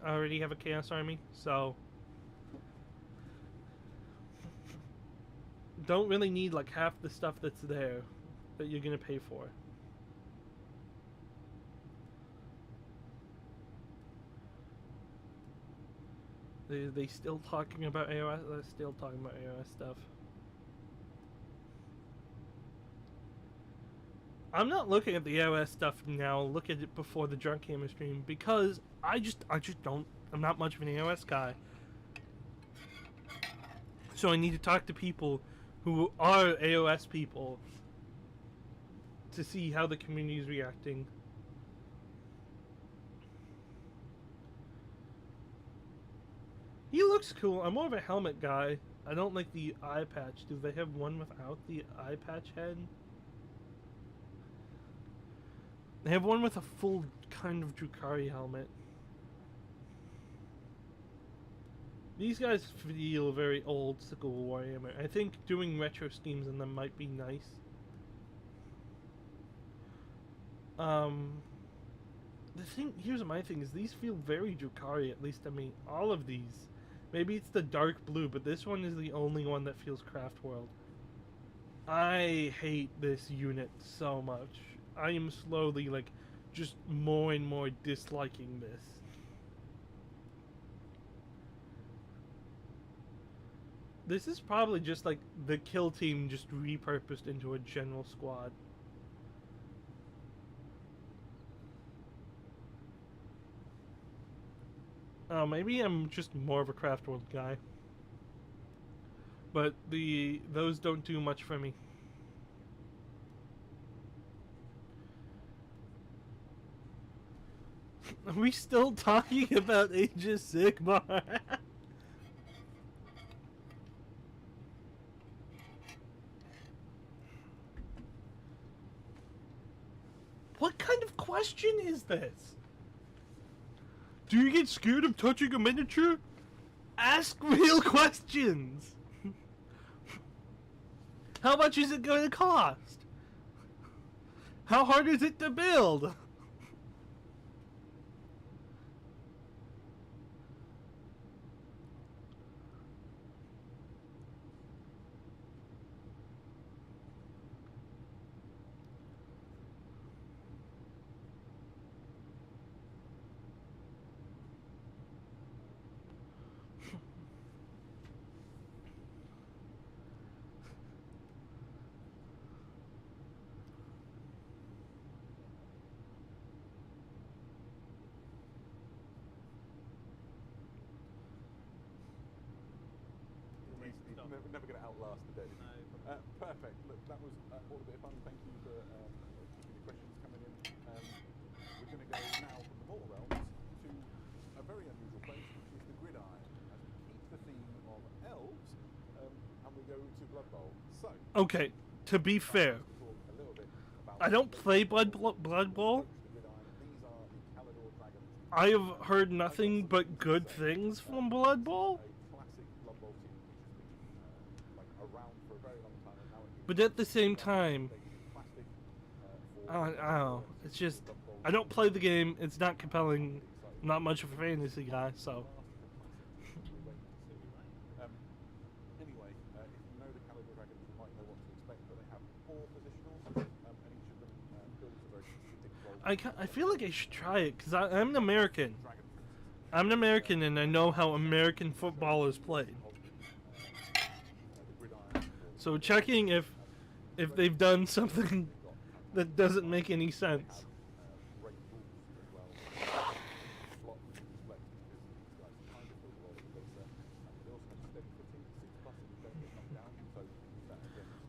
army, So don't really need like half the stuff that's there that you're going to pay for. They still talking about AOS? They're still talking about AOS stuff. I'm not looking at the AOS stuff now. Look at it before the Drunk Hammer stream because I just don't. I'm not much of an AOS guy. So I need to talk to people who are AOS people to see how the community is reacting. He looks cool. I'm more of a helmet guy. I don't like the eye patch. Do they have one without the eye patch head? They have one with a full kind of Drukhari helmet. These guys feel very old school Warhammer. I think doing retro schemes in them might be nice. Here's my thing, is these feel very Drukhari, at least to me. All of these. Maybe it's the dark blue, but this one is the only one that feels Craft World. I hate this unit so much. I am slowly, like, just more and more disliking this. This is probably just, like, the kill team just repurposed into a general squad. Oh, maybe I'm just more of a Craft World guy. But those don't do much for me. Are we still talking about Age of Sigmar? What kind of question is this? Do you get scared of touching a miniature? Ask real questions! How much is it going to cost? How hard is it to build? Never going to outlast the day. No, Perfect. Look, that was all a bit of fun. Thank you for keeping the questions coming in. We're going to go now from the Mortal Realms to a very unusual place, which is the Gridiron, as we keep the theme of elves, and we go to Blood Bowl. So, Okay, to be fair, talk a little bit about I don't play Blood Bowl. the Gridiron. These are the Calidor dragons. I have heard nothing but good things from Blood Bowl. A classic Blood Bowl team which has been around for a very long time, and now it But at the same time, plastic. I don't know. It's just, I don't play the game. It's not compelling. I'm not much of a fantasy guy, so. Anyway, if you know the Calidor dragons, you might know what to expect, but they have 4 positionals, and each of them builds a very specific role. I feel like I should try it, because I'm an American. Dragon I'm an American, and I know how American football is played. the Gridiron, So checking if they've done something that doesn't make any sense. great rules as well. Block and deflect, because these guys kind of build a lot of closer, and they also have steady footing, 6+ if you don't get knocked down, so you can use that against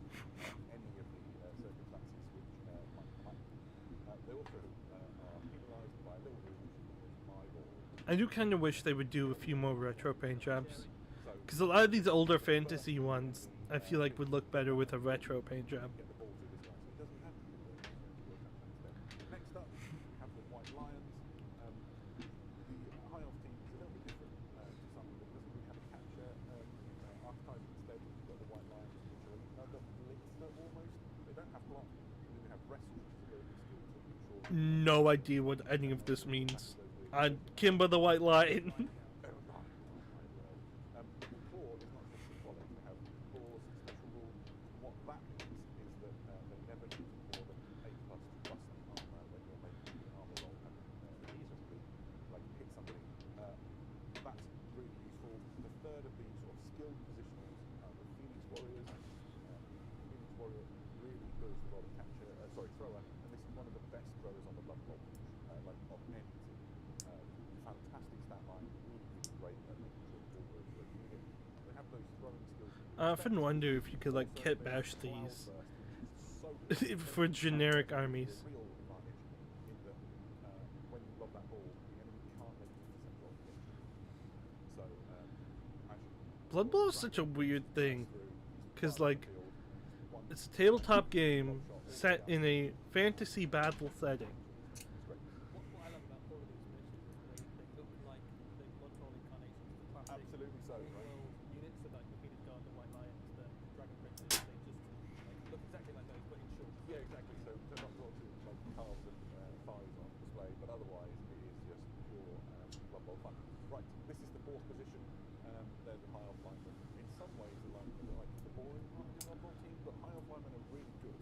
any of the circumstances which might come up. They also are penalised by a little rule which is called my ball. I do kind of wish they would do a few more retro paint jobs. Because a lot of these older fantasy ones, I feel like would look better with a retro paint job. Get the ball to this guy, so he doesn't have to do the campaigns there. Next up, we have the White Lions. The High Elf team is a little bit different to some of them. It doesn't really have a capture archetype. Instead, you've got the White Lions, which are another blitzer almost. They don't have block, and then they have wrestle, which is ability skill to control. No idea what any of this means. I'm Kimba the White Lion. Claw is not just symbolic. They have claws, special rules. What that means is that they never use more than 8+2 plus armor when you're making the armor roll and reasonably like hit somebody. That's really useful. The third of the sort of skilled positionals are the Phoenix Warriors. Phoenix Warrior really does a lot of capture. Thrower, and this is one of the best throwers on the Blood Bowl, like of any team. Fantastic stat line, really, really great at making sure the ball goes where you need it. They have those throwing skills. I often wonder if you could like kit bash these for generic armies. Real advantage in that when you lob that ball, the enemy can't make a 50% roll against you. So, actually, Blood Bowl is such a weird thing, because like it's a tabletop game set in a fantasy battle setting. What I love about all of these missions is they look like the Blood Bowl incarnations of the classic Absolutely so, right? world units, so like the Imperial Guard, the White Lions, the Dragon Princes, they just look exactly like those, but in short. Yeah, exactly. So not like calves and thighs on display, but otherwise it is just pure Blood Bowl fun. Right, this is the fourth position. They're the High Elf linemen. In some ways, they're like the boring part of the Blood Bowl team, but High Elf linemen are really good.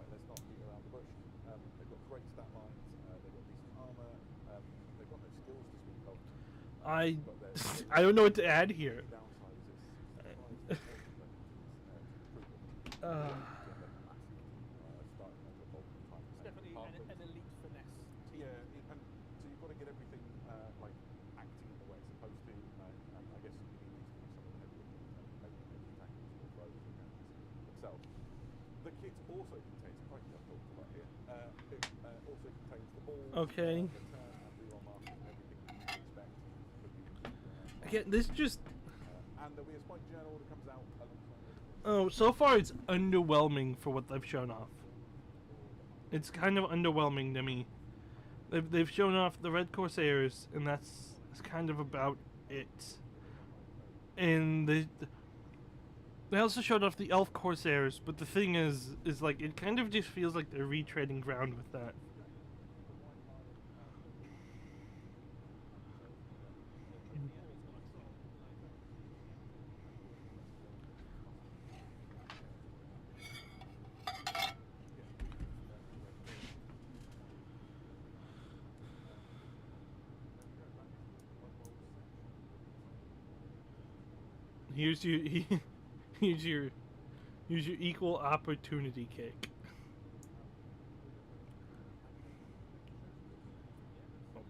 Let's not beat around the bush. They've got great stat lines. They've got decent armor. They've got no skills to speak of. I don't know what to add here. The downside is this. It's definitely an elite finesse team. Yeah, and so you've got to get everything like acting in the way it's supposed to. And I guess you need these to be some of the heavy tackles or throws themselves. The kit also contains, quite I've talked about here, it also contains the ball, Okay. the turn, and reroll markers, and everything that you would expect could be Again, this just and there'll be a spike journal that comes out alongside it. oh, so far it's underwhelming for what they've shown off. It's kind of underwhelming to me. They've shown off the Red Corsairs, and that's kind of about it. And they also showed off the Elf Corsairs, but the thing is like it kind of just feels like they're retreading ground with that. Here's your equal opportunity cake.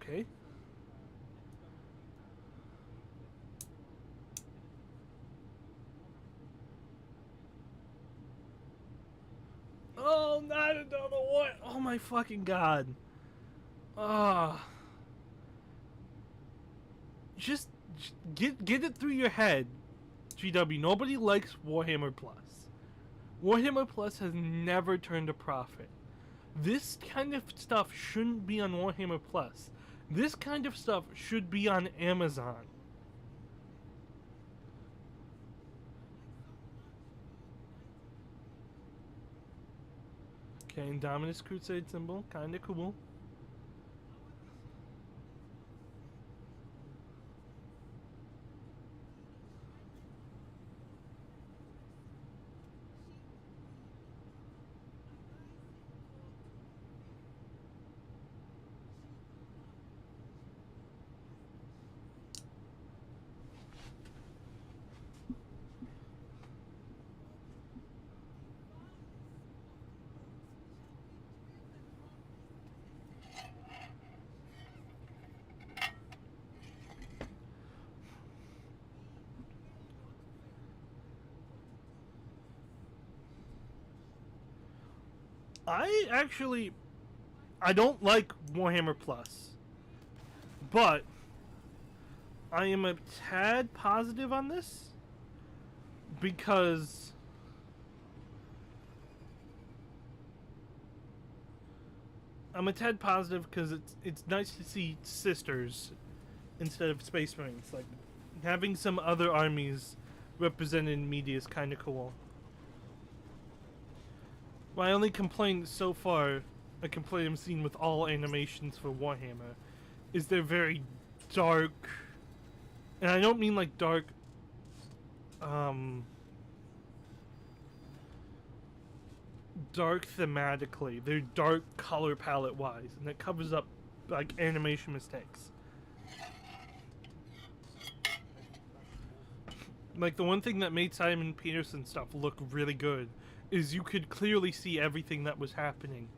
Okay. Oh, not another one! Oh my fucking god! Ah. Just get it through your head. GW, nobody likes Warhammer Plus. Warhammer Plus has never turned a profit. This kind of stuff shouldn't be on Warhammer Plus. This kind of stuff should be on Amazon. Okay, Indominus Crusade symbol, kinda cool. I don't like Warhammer Plus, but I am a tad positive on this. because I'm a tad positive because it's nice to see sisters instead of Space Marines. Like, having some other armies represented in media is kind of cool. My only complaint so far, a complaint I'm seeing with all animations for Warhammer, is they're very dark. And I don't mean like dark, dark thematically. They're dark color palette wise, and it covers up like animation mistakes. Like, the one thing that made Simon Peterson stuff look really good is you could clearly see everything that was happening.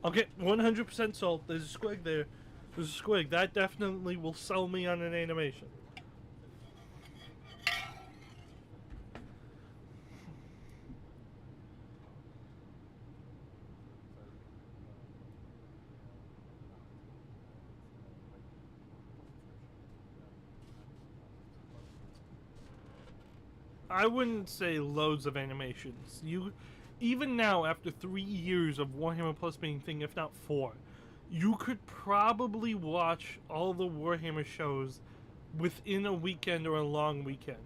Okay, 100% sold. There's a squig there. There's a squig. That definitely will sell me on an animation. I wouldn't say loads of animations. Even now, after 3 years of Warhammer Plus being a thing, if not 4, you could probably watch all the Warhammer shows within a weekend or a long weekend.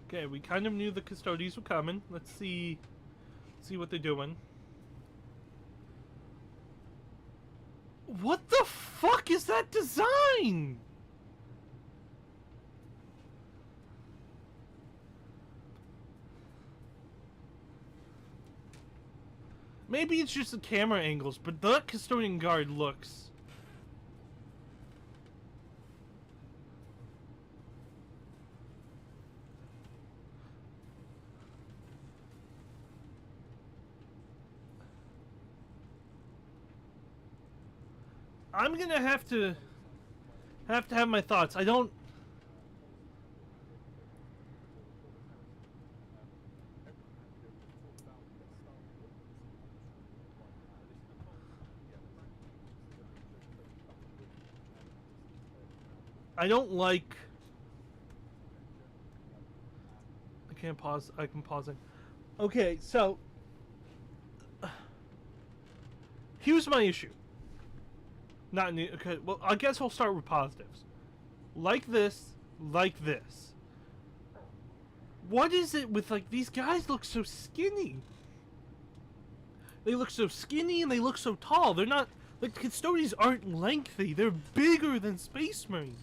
Okay, we kind of knew the Custodians were coming. Let's see what they're doing. What the fuck is that design? Maybe it's just the camera angles, but the Custodian Guard looks... I'm gonna have to have my thoughts. I don't... I don't like... I can't pause. I can pause it. Okay, so... Here's my issue. Not new. Okay, well, I guess we'll start with positives. Like this, like this. What is it with, like, these guys look so skinny? They look so skinny and they look so tall. They're not, like, Custodians aren't lengthy. They're bigger than Space Marines.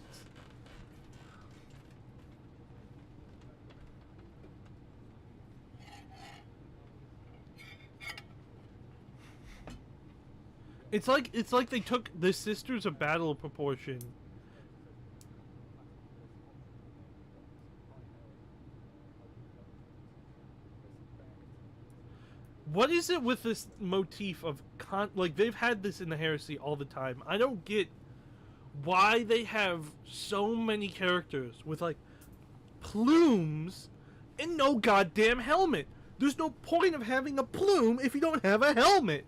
It's like they took the Sisters of Battle proportion. What is it with this motif of like, they've had this in the Heresy all the time. I don't get why they have so many characters with, like, plumes and no goddamn helmet. There's no point of having a plume if you don't have a helmet.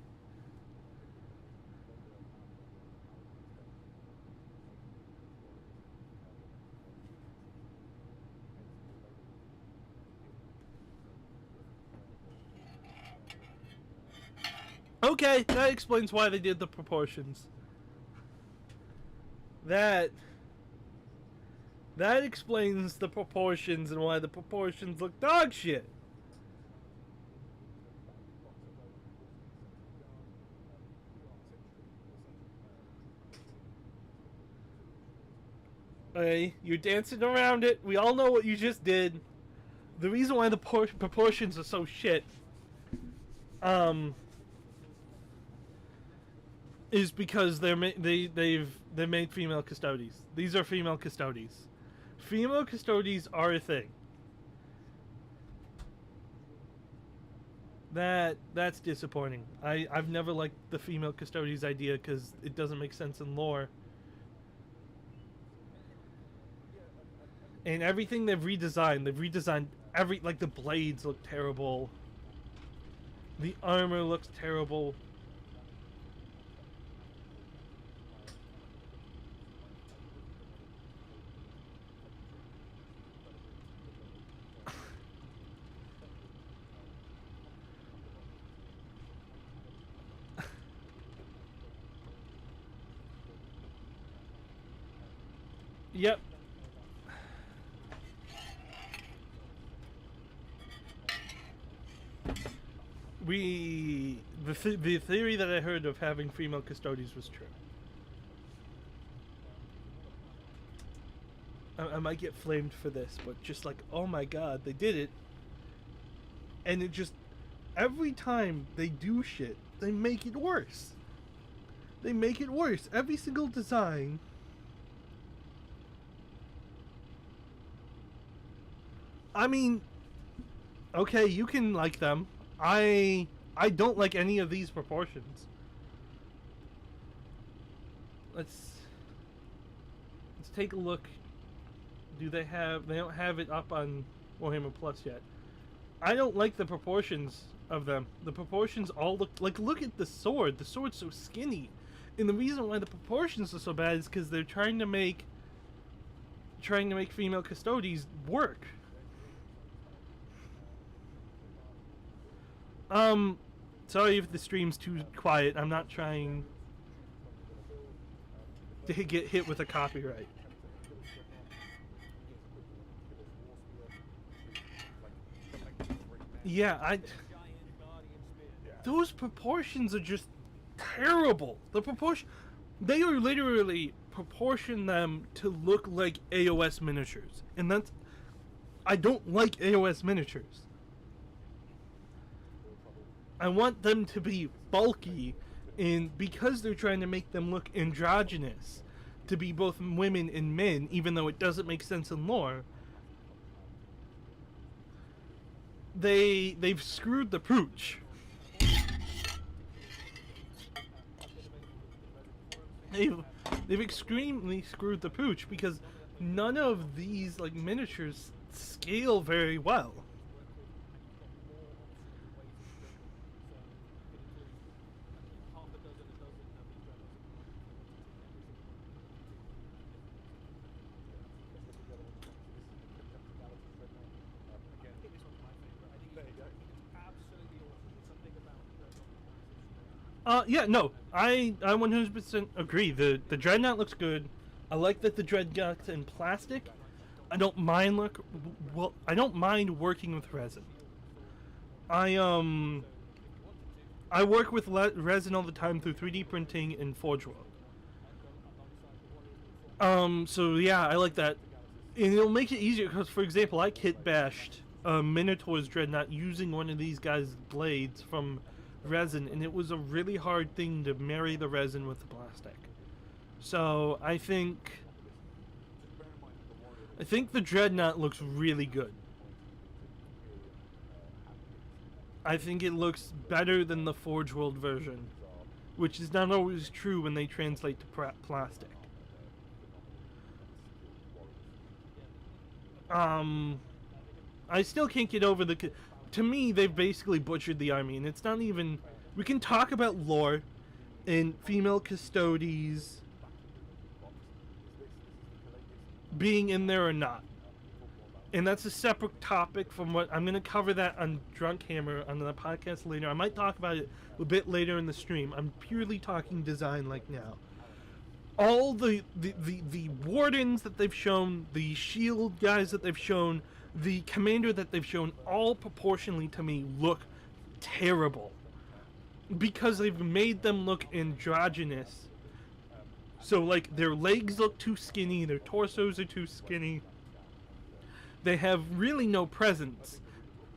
Okay, that explains why they did the proportions. That explains the proportions and why the proportions look dog shit. Hey, you're dancing around it. We all know what you just did. The reason why the proportions are so shit, is because they've made female custodies. These are female custodies. Female custodies are a thing. That's disappointing. I've never liked the female custodies idea because it doesn't make sense in lore. And everything they've redesigned like the blades look terrible. The armor looks terrible. Yep. The theory that I heard of having female custodies was true. I might get flamed for this, but just like, oh my god, they did it. And it just, every time they do shit, they make it worse. They make it worse. Every single design. I mean, okay, you can like them. I don't like any of these proportions. Let's take a look. They don't have it up on Warhammer Plus yet. I don't like the proportions of them. The proportions all look at the sword. The sword's so skinny. And the reason why the proportions are so bad is because they're trying to make female custodies work. Sorry if the stream's too quiet. I'm not trying to get hit with a copyright. Yeah, those proportions are just terrible. They are literally proportion them to look like AOS miniatures. And I don't like AOS miniatures. I want them to be bulky, and because they're trying to make them look androgynous, to be both women and men, even though it doesn't make sense in lore, they've screwed the pooch. They've extremely screwed the pooch because none of these like miniatures scale very well. Yeah, no, I 100% agree. The Dreadnought looks good. I like that the Dreadnought's in plastic. I don't mind working with resin. I work with resin all the time through 3D printing in Forge World. So yeah, I like that. And it'll make it easier because, for example, I kit bashed Minotaur's Dreadnought using one of these guys' blades from resin, and it was a really hard thing to marry the resin with the plastic. So I think the Dreadnought looks really good. I think it looks better than the Forge World version, which is not always true when they translate to plastic. I still can't get over to me, they've basically butchered the army, and it's not even... We can talk about lore and female custodies being in there or not. And that's a separate topic from what... I'm going to cover that on Drunk Hammer on the podcast later. I might talk about it a bit later in the stream. I'm purely talking design like now. All the wardens that they've shown, the shield guys that they've shown, the commander that they've shown, all proportionally to me look terrible because they've made them look androgynous. So like their legs look too skinny, their torsos are too skinny, they have really no presence,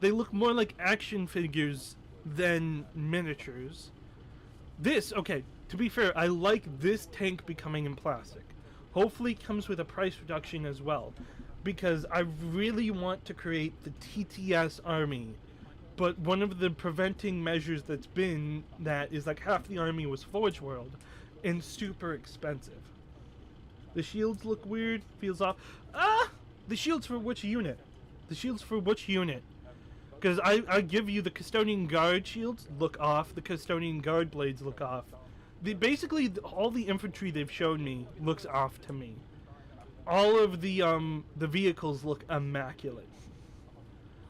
they look more like action figures than miniatures. Okay, to be fair, I like this tank becoming in plastic. Hopefully it comes with a price reduction as well, because I really want to create the TTS army, but one of the preventing measures that's been that is like half the army was Forge World and super expensive. The shields look weird, feels off. The shields for which unit? The shields for which unit? Because I give you the Custodian Guard shields look off, the Custodian Guard blades look off. Basically, all the infantry they've shown me looks off to me. All of the vehicles look immaculate.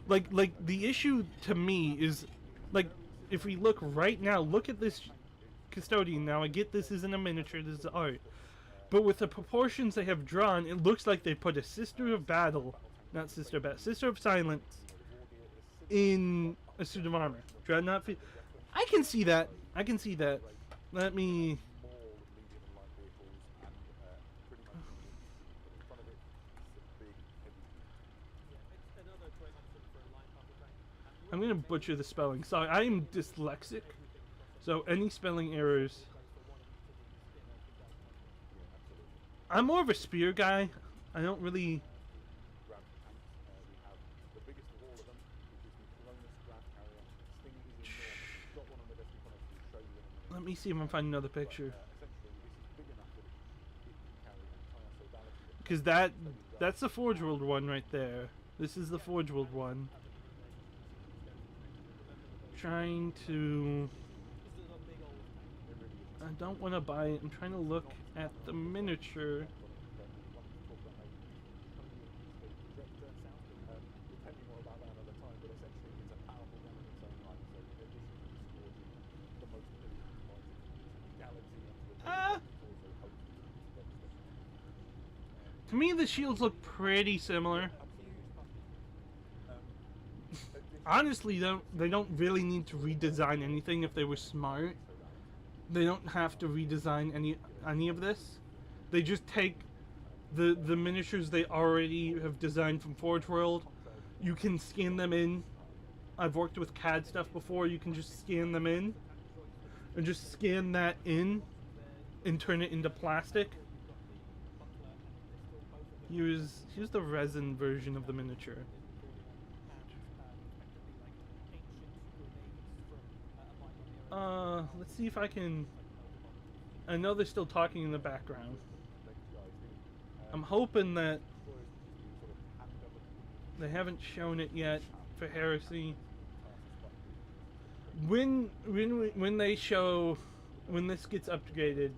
Like the issue to me is, like, if we look right now, look at this Custodian. Now, I get this isn't a miniature, this is art. But with the proportions they have drawn, it looks like they put a Sister of Battle, not Sister of Battle, Sister of Silence in a suit of armor. Dreadnought. I can see that. I can see that. Let me. I'm gonna butcher the spelling. Sorry, I am dyslexic, so any spelling errors. I'm more of a spear guy. I don't really. Let me see if I can find another picture. Because that's the Forge World one right there. This is the Forge World one. Trying to. I don't want to buy it. I'm trying to look at the miniature. To me, the shields look pretty similar. Honestly, they don't really need to redesign anything if they were smart. They don't have to redesign any of this. They just take the miniatures they already have designed from Forge World. You can scan them in. I've worked with CAD stuff before. You can just scan them in and just scan that in and turn it into plastic. Here's the resin version of the miniature. Let's see if I can. I know they're still talking in the background. I'm hoping that they haven't shown it yet for Heresy. When they show, when this gets upgraded,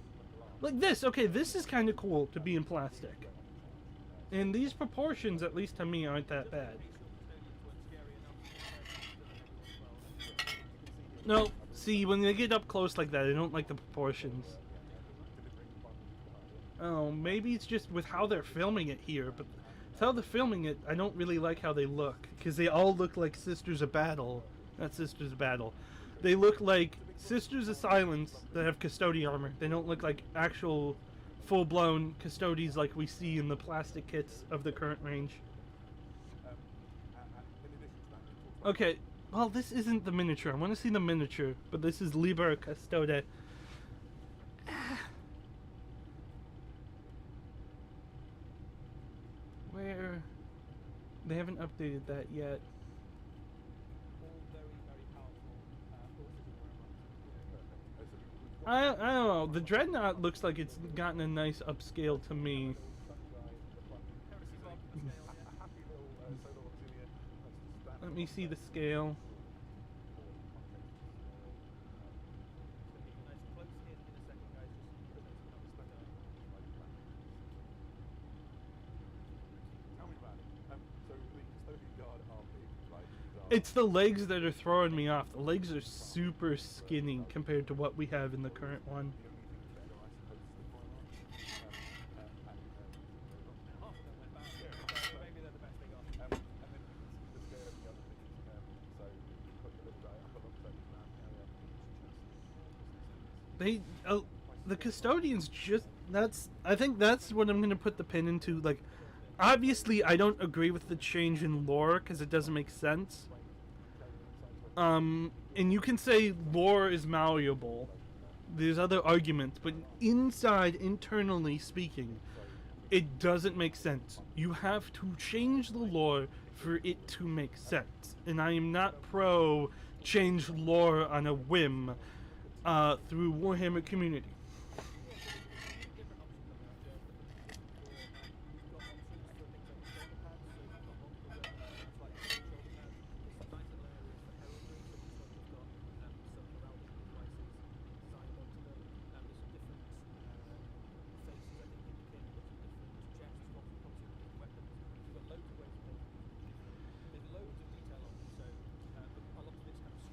like this. Okay, this is kind of cool to be in plastic. And these proportions, at least to me, aren't that bad. No, see, when they get up close like that, I don't like the proportions. Oh, maybe it's just with how they're filming it here, but with how they're filming it, I don't really like how they look. Because they all look like Sisters of Battle. Not Sisters of Battle. They look like Sisters of Silence that have Custodian armor. They don't look like actual full-blown Custodies like we see in the plastic kits of the current range. Okay, well, this isn't the miniature. I want to see the miniature, but this is Liber Custode. Where? They haven't updated that yet. I don't know. The Dreadnought looks like it's gotten a nice upscale to me. Let me see the scale. It's the legs that are throwing me off. The legs are super skinny compared to what we have in the current one. The Custodians just, I think that's what I'm going to put the pin into. Like, obviously I don't agree with the change in lore because it doesn't make sense. And you can say lore is malleable, there's other arguments, but internally speaking, it doesn't make sense. You have to change the lore for it to make sense. And I am not pro change lore on a whim through Warhammer community.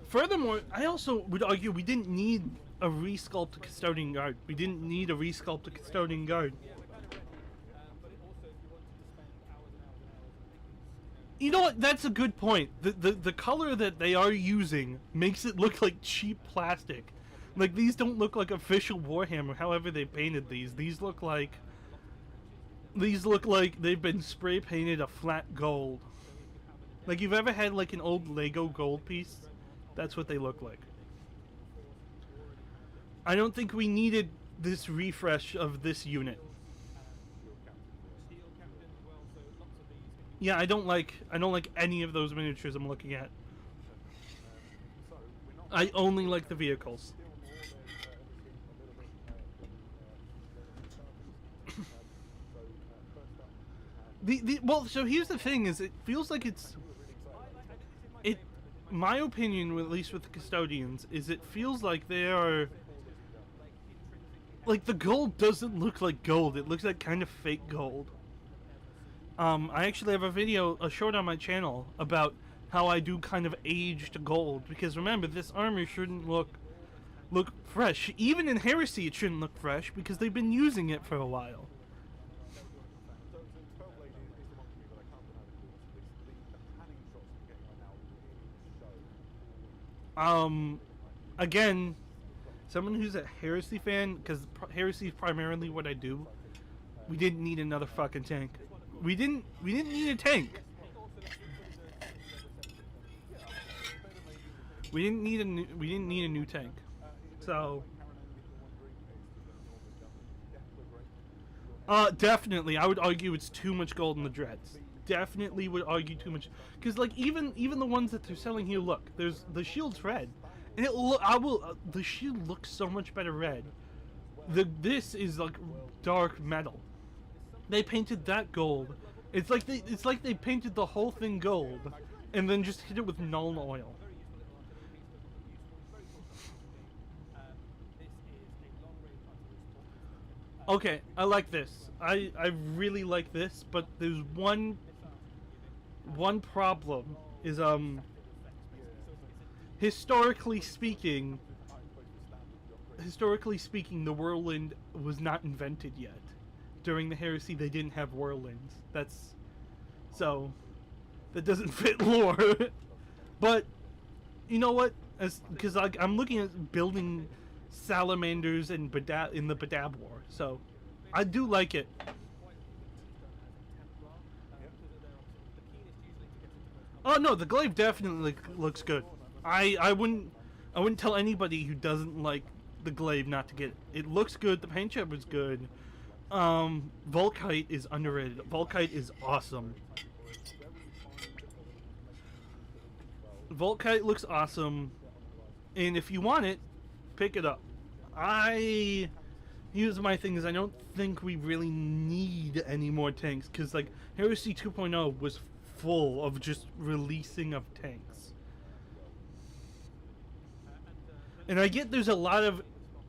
Furthermore, I also would argue we didn't need a resculpt Custodian Guard. We didn't need a resculpt Custodian Guard. You know what? That's a good point. The color that they are using makes it look like cheap plastic. Like, these don't look like official Warhammer, however they painted these. These look like they've been spray painted a flat gold. Like, you've ever had like an old Lego gold piece? That's what they look like. I don't think we needed this refresh of this unit. Yeah, I don't like any of those miniatures I'm looking at. I only like the vehicles. Well, so here's the thing: is it feels like my opinion, at least with the Custodians, is it feels like they are like the gold doesn't look like gold. It looks like kind of fake gold. I actually have a short on my channel about how I do kind of aged gold, because remember, this armor shouldn't look fresh. Even in Heresy, it shouldn't look fresh because they've been using it for a while. Again, someone who's a Heresy fan, because Heresy is primarily what I do. We didn't need another fucking tank. We didn't need a tank. We didn't need a new tank. So definitely, I would argue it's too much gold in the dreads. Definitely would argue too much, because like even the ones that they're selling here, look, there's the shield's red, and the shield looks so much better red. This is like dark metal. They painted that gold. It's like they painted the whole thing gold, and then just hit it with Nuln Oil. Okay, I like this. I really like this, but there's one problem is historically speaking, the whirlwind was not invented yet. During the Heresy, they didn't have whirlwinds. That doesn't fit lore. But you know what? Because I'm looking at building salamanders in the Badab War, so I do like it. Oh no, the glaive definitely looks good. I wouldn't tell anybody who doesn't like the glaive not to get it. It looks good. The paint job is good. Volkite is underrated. Volkite is awesome. Volkite looks awesome, and if you want it, pick it up. Here's my thing is I don't think we really need any more tanks, because like Heresy 2.0 was full of just releasing of tanks. And I get there's a lot of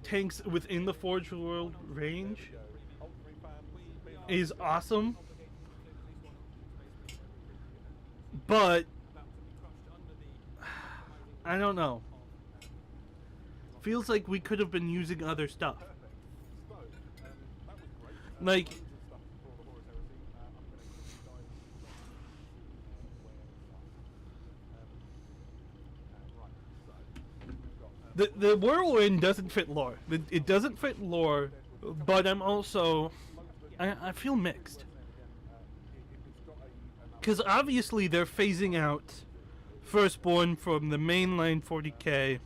tanks within the Forge World range. Is awesome. But I don't know. Feels like we could have been using other stuff. Like the whirlwind doesn't fit lore. It doesn't fit lore, but I'm also I feel mixed. Because obviously they're phasing out Firstborn from the mainline 40K.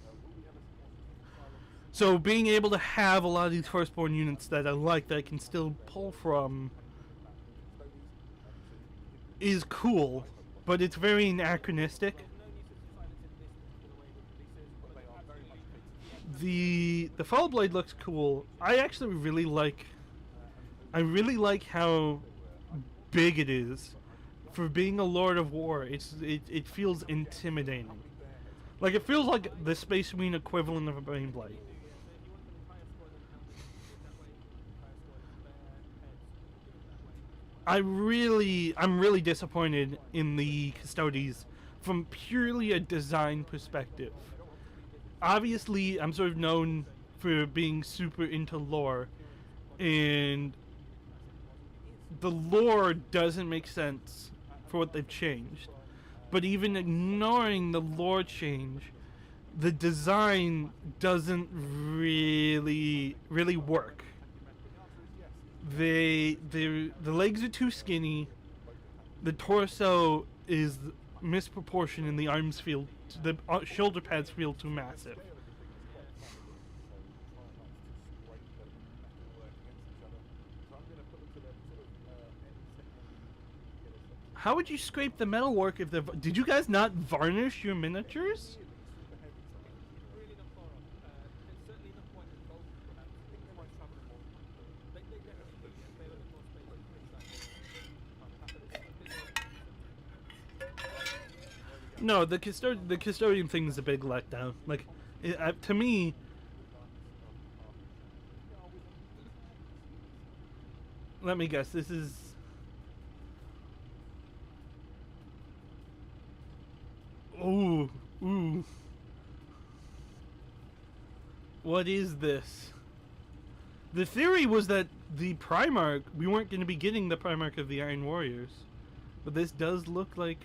So being able to have a lot of these firstborn units that I like that I can still pull from is cool, but it's very anachronistic. No need to silence in this particular way with releases, but They are very much catered The Fall Blade looks cool. I actually really like how big it is for being a Lord of War. It feels intimidating. Like it feels like the Space Marine equivalent of a Brain Blade. I'm really disappointed in the Custodes from purely a design perspective. Obviously, I'm sort of known for being super into lore, and the lore doesn't make sense for what they've changed. But even ignoring the lore change, the design doesn't really work. The legs are too skinny. The torso is misproportioned, and the arms feel, the shoulder pads feel too massive. How would you scrape the metalwork if did you guys not varnish your miniatures? Really not far off. There's certainly not quite as bold, perhaps. I think they might travel more. They definitely do, yes. They look more space. No, the custodian thing is a big letdown. Like, to me, let me guess. This is. Ooh. What is this? The theory was that the Primarch, we weren't going to be getting the Primarch of the Iron Warriors. But this does look like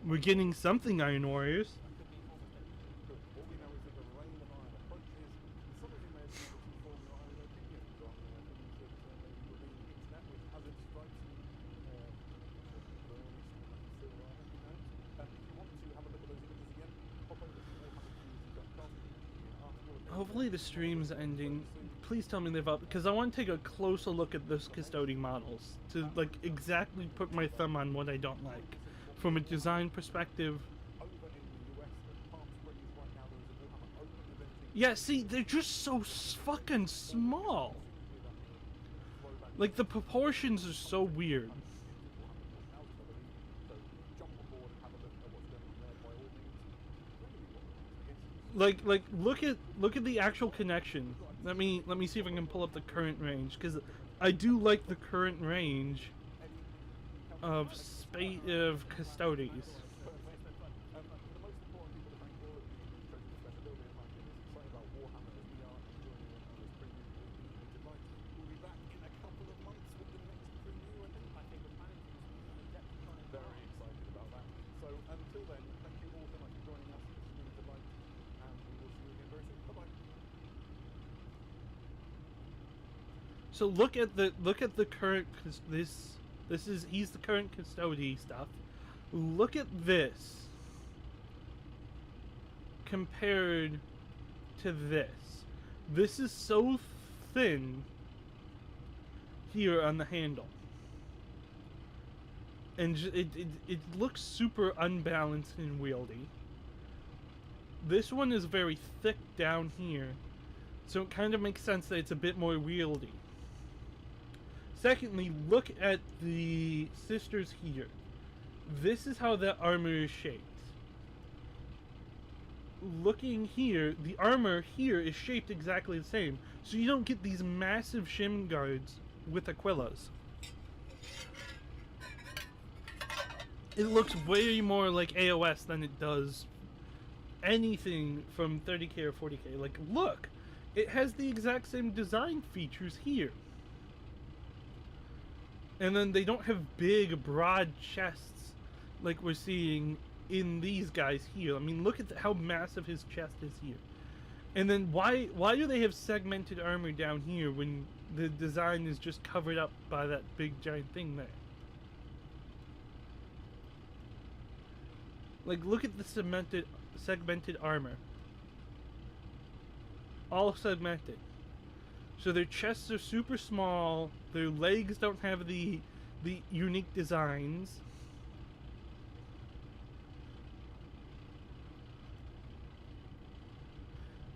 we're getting something Iron Warriors. All we know is that the reign of iron approaches, and some of you may have been able to form your own opinions on things that maybe were being hinted at with hazard strikes and silver armor, who knows. If you want to have a look at those images again, pop over to warhammercommunity.com. Hopefully the stream's ending. Please tell me they've up, because I want to take a closer look at those custodian models to like exactly put my thumb on what I don't like from a design perspective. Over in the US, at Palm Springs right now, there is a Warhammer Open event. Yeah, see, they're just so fucking small. Like the proportions are so weird. Like look at the actual connection. Let me see if I can pull up the current range, because I do like the current range of Custodes. Very excited about that. So until then, thank you all so much for joining us. It's been a delight, and we will see you again very soon. Bye bye. So look at the current, he's the current custody stuff. Look at this compared to this. This is so thin here on the handle, and it looks super unbalanced and wieldy. This one is very thick down here, so it kind of makes sense that it's a bit more wieldy. Secondly, look at the sisters here. This is how the armor is shaped. Looking here, the armor here is shaped exactly the same, so you don't get these massive shin guards with Aquillas. It looks way more like AOS than it does anything from 30k or 40k. Like, look! It has the exact same design features here. And then they don't have big, broad chests like we're seeing in these guys here. I mean, look at how massive his chest is here. And then why do they have segmented armor down here when the design is just covered up by that big giant thing there? Like, look at the segmented armor. all segmented. So their chests are super small, their legs don't have the unique designs.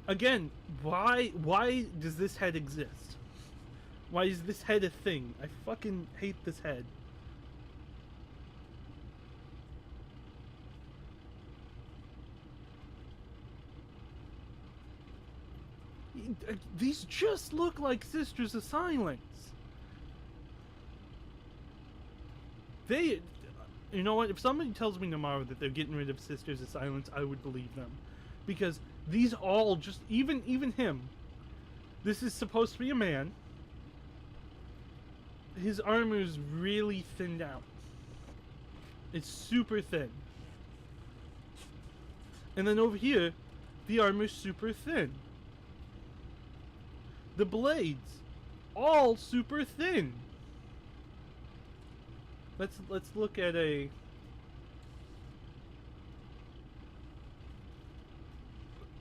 Again, why does this head exist? Why is this head a thing? I fucking hate this head. These just look like Sisters of Silence. They, you know what? If somebody tells me tomorrow that they're getting rid of Sisters of Silence, I would believe them, because these all just even him. This is supposed to be a man. His armor's really thinned out. It's super thin. And then over here, the armor's super thin. The blades, all super thin. Let's look at a.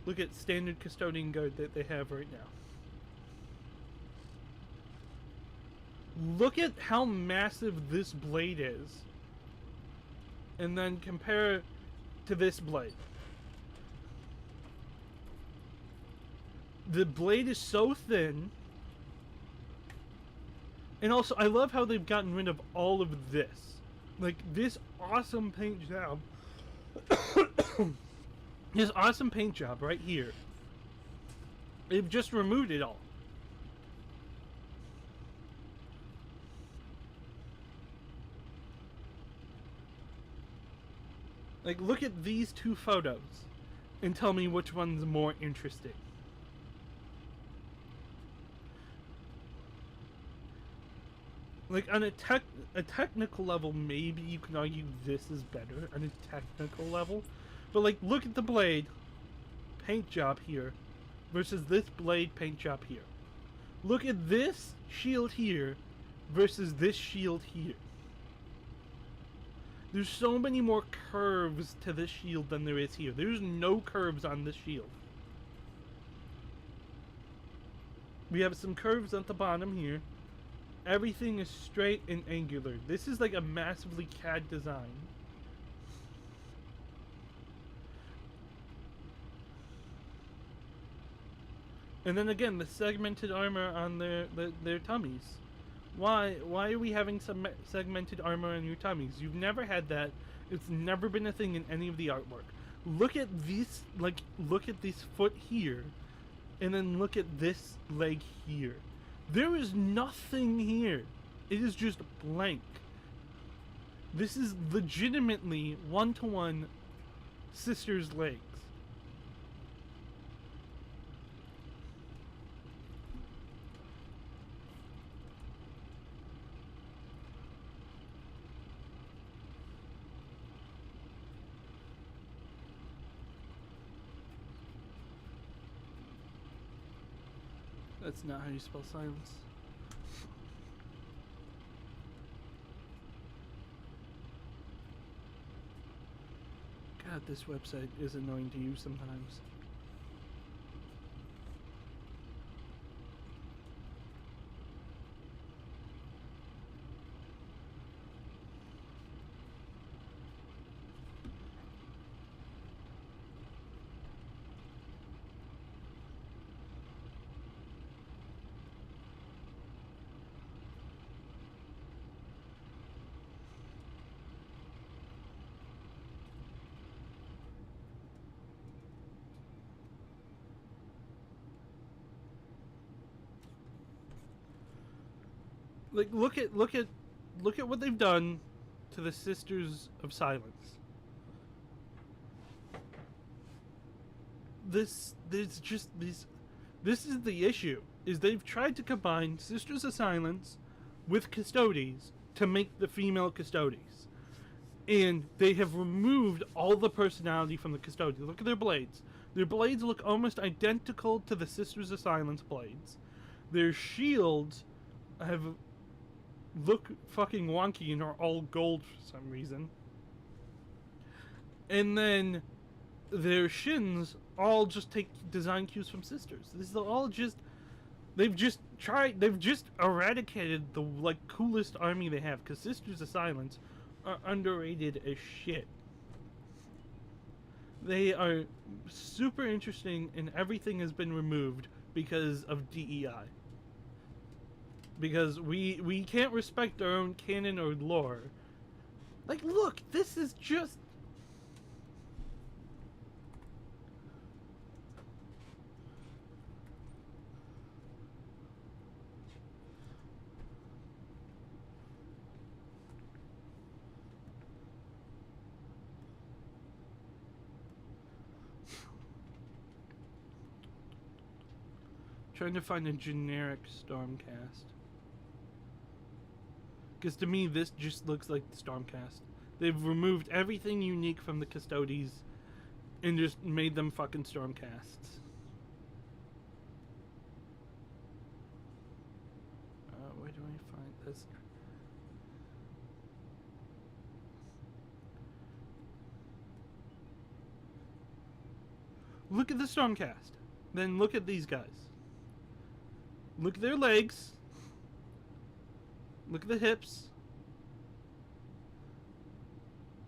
Look at standard custodian guard that they have right now. Look at how massive this blade is. And then compare to this blade. The blade is so thin. And also, I love how they've gotten rid of all of this. Like, this awesome paint job. This awesome paint job right here. They've just removed it all. Like, look at these two photos and tell me which one's more interesting. Like, on a technical level, maybe you can argue this is better on a technical level. But, like, look at the blade paint job here versus this blade paint job here. Look at this shield here versus this shield here. There's so many more curves to this shield than there is here. There's no curves on this shield. We have some curves at the bottom here. Everything is straight and angular. This is like a massively CAD design. And then again, the segmented armor on their tummies. Why are we having some segmented armor on your tummies? You've never had that. It's never been a thing in any of the artwork. Look at this, like, look at this foot here, and then look at this leg here. There is nothing here. It is just blank. This is legitimately one-to-one Sister's legs. That's not how you spell silence. God, this website is annoying to use sometimes. Like, look at what they've done to the Sisters of Silence. This is the issue, is they've tried to combine Sisters of Silence with Custodes to make the female Custodes. And they have removed all the personality from the Custodes. Look at their blades. Their blades look almost identical to the Sisters of Silence blades. Their shields look fucking wonky and are all gold for some reason. And then their shins all just take design cues from Sisters. This is all just they've just eradicated the like coolest army they have, because Sisters of Silence are underrated as shit. They are super interesting, and everything has been removed because of DEI. Because we can't respect our own canon or lore. Like, look, this is just... Trying to find a generic Stormcast. Because to me, this just looks like the Stormcast. They've removed everything unique from the Custodes and just made them fucking Stormcasts. Where do I find this? Look at the Stormcast. Then look at these guys. Look at their legs. Look at the hips.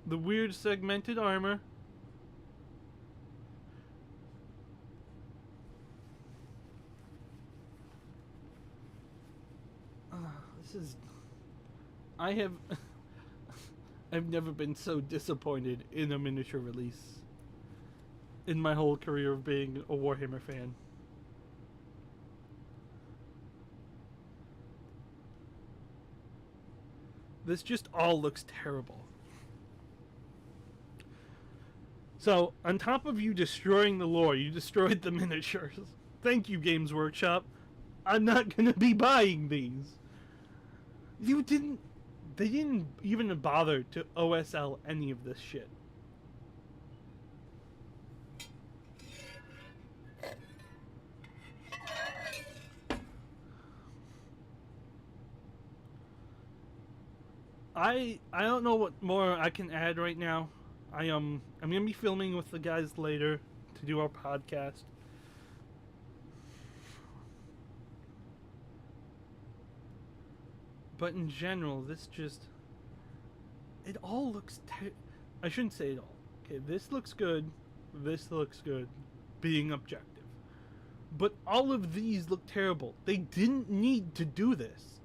The weird segmented armor. This is... I have... I've never been so disappointed in a miniature release in my whole career of being a Warhammer fan. This just all looks terrible. So, on top of you destroying the lore, you destroyed the miniatures. Thank you, Games Workshop. I'm not gonna be buying these. They didn't even bother to OSL any of this shit. I don't know what more I can add right now. I'm gonna be filming with the guys later to do our podcast. But in general, this just... It all looks... I shouldn't say it all. Okay, this looks good. This looks good. Being objective. But all of these look terrible. They didn't need to do this.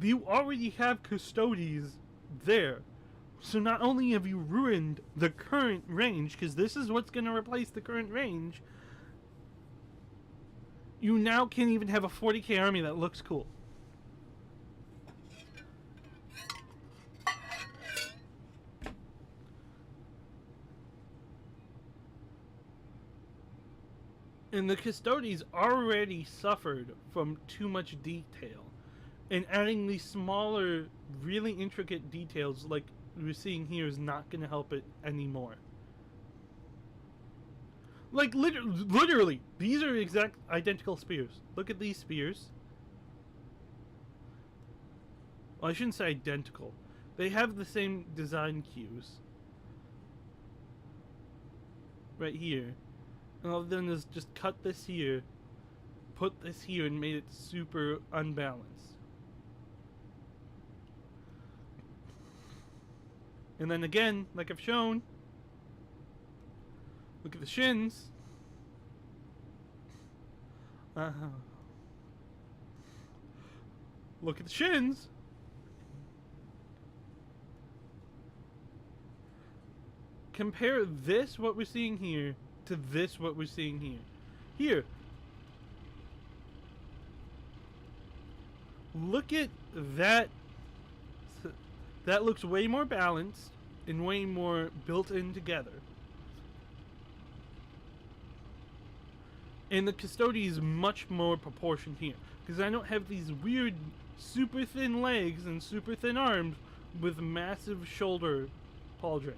You already have Custodes there. So not only have you ruined the current range, because this is what's going to replace the current range, you now can't even have a 40k army that looks cool. And the Custodes already suffered from too much detail. And adding these smaller, really intricate details like we're seeing here is not going to help it anymore. Like, literally, these are exact identical spears. Look at these spears. Well, I shouldn't say identical. They have the same design cues. Right here. And all I've done is just cut this here, put this here, and made it super unbalanced. And then again, like I've shown, look at the shins. Look at the shins. Compare this, what we're seeing here, to this, what we're seeing here. Here. Look at that. That looks way more balanced and way more built in together. And the Custodes is much more proportioned here. Because I don't have these weird super thin legs and super thin arms with massive shoulder pauldrons.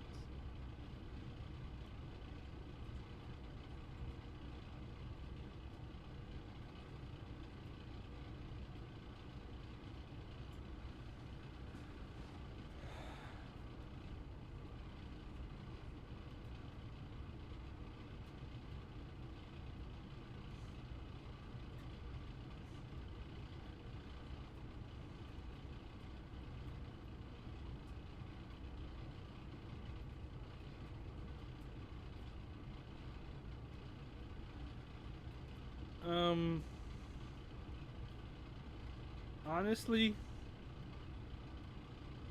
Honestly,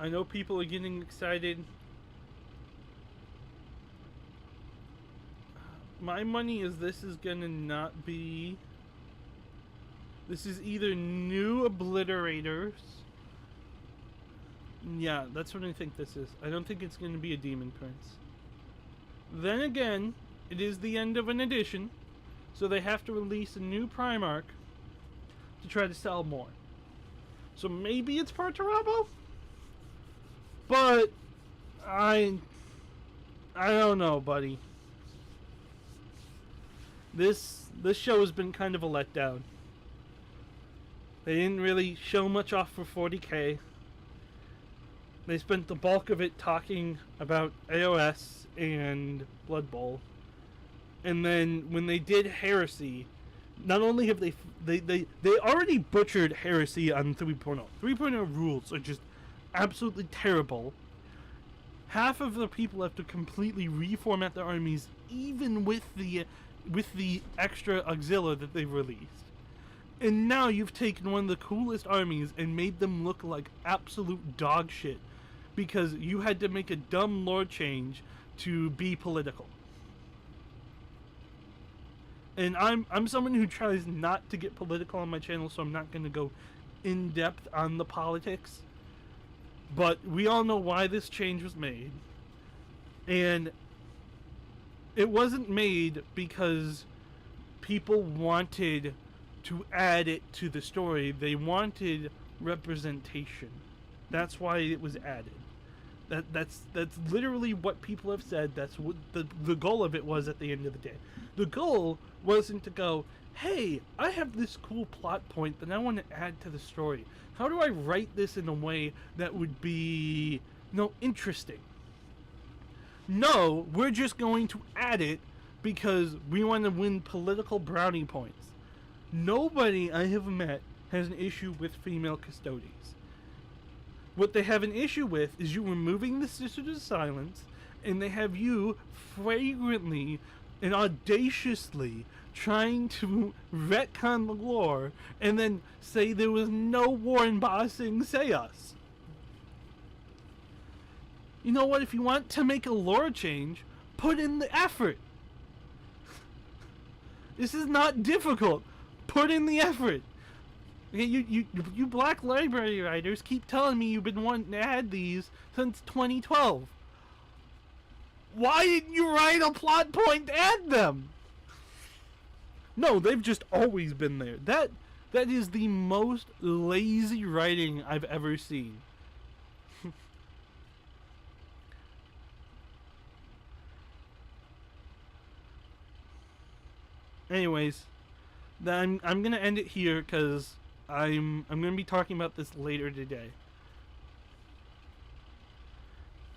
I know people are getting excited. My money is this is gonna not be... This is either new Obliterators. Yeah, that's what I think this is. I don't think it's gonna be a Demon Prince. Then again, it is the end of an edition, so they have to release a new Primarch to try to sell more. So maybe it's Perturabo? But I don't know, buddy. This show has been kind of a letdown. They didn't really show much off for 40K. They spent the bulk of it talking about AOS and Blood Bowl. And then when they did Heresy, not only have they already butchered Heresy on 3.0. 3.0 rules are just absolutely terrible. Half of the people have to completely reformat their armies, even with the extra auxiliary that they've released. And now you've taken one of the coolest armies and made them look like absolute dog shit because you had to make a dumb lore change to be political. And I'm someone who tries not to get political on my channel, so I'm not going to go in depth on the politics. But we all know why this change was made. And it wasn't made because people wanted to add it to the story. They wanted representation. That's why it was added. That's literally what people have said. That's what the goal of it was at the end of the day. The goal wasn't to go, hey, I have this cool plot point that I want to add to the story. How do I write this in a way that would be, interesting? No, we're just going to add it because we want to win political brownie points. Nobody I have met has an issue with female custodies. What they have an issue with is you removing the Sisters of Silence, and they have you flagrantly and audaciously trying to retcon the lore and then say there was no war in Ba Sing Se Us. You know what? If you want to make a lore change, put in the effort. This is not difficult. Put in the effort. Okay, you Black Library writers keep telling me you've been wanting to add these since 2012. Why didn't you write a plot point to add them? No, they've just always been there. That is the most lazy writing I've ever seen. Anyways, then I'm gonna end it here because I'm gonna be talking about this later today.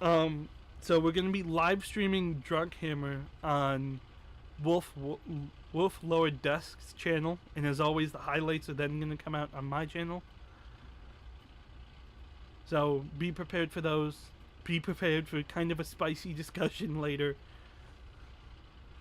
So we're gonna be live streaming Drunk Hammer on Wolf Lower Desk's channel, and as always, the highlights are then gonna come out on my channel. So be prepared for those. Be prepared for kind of a spicy discussion later.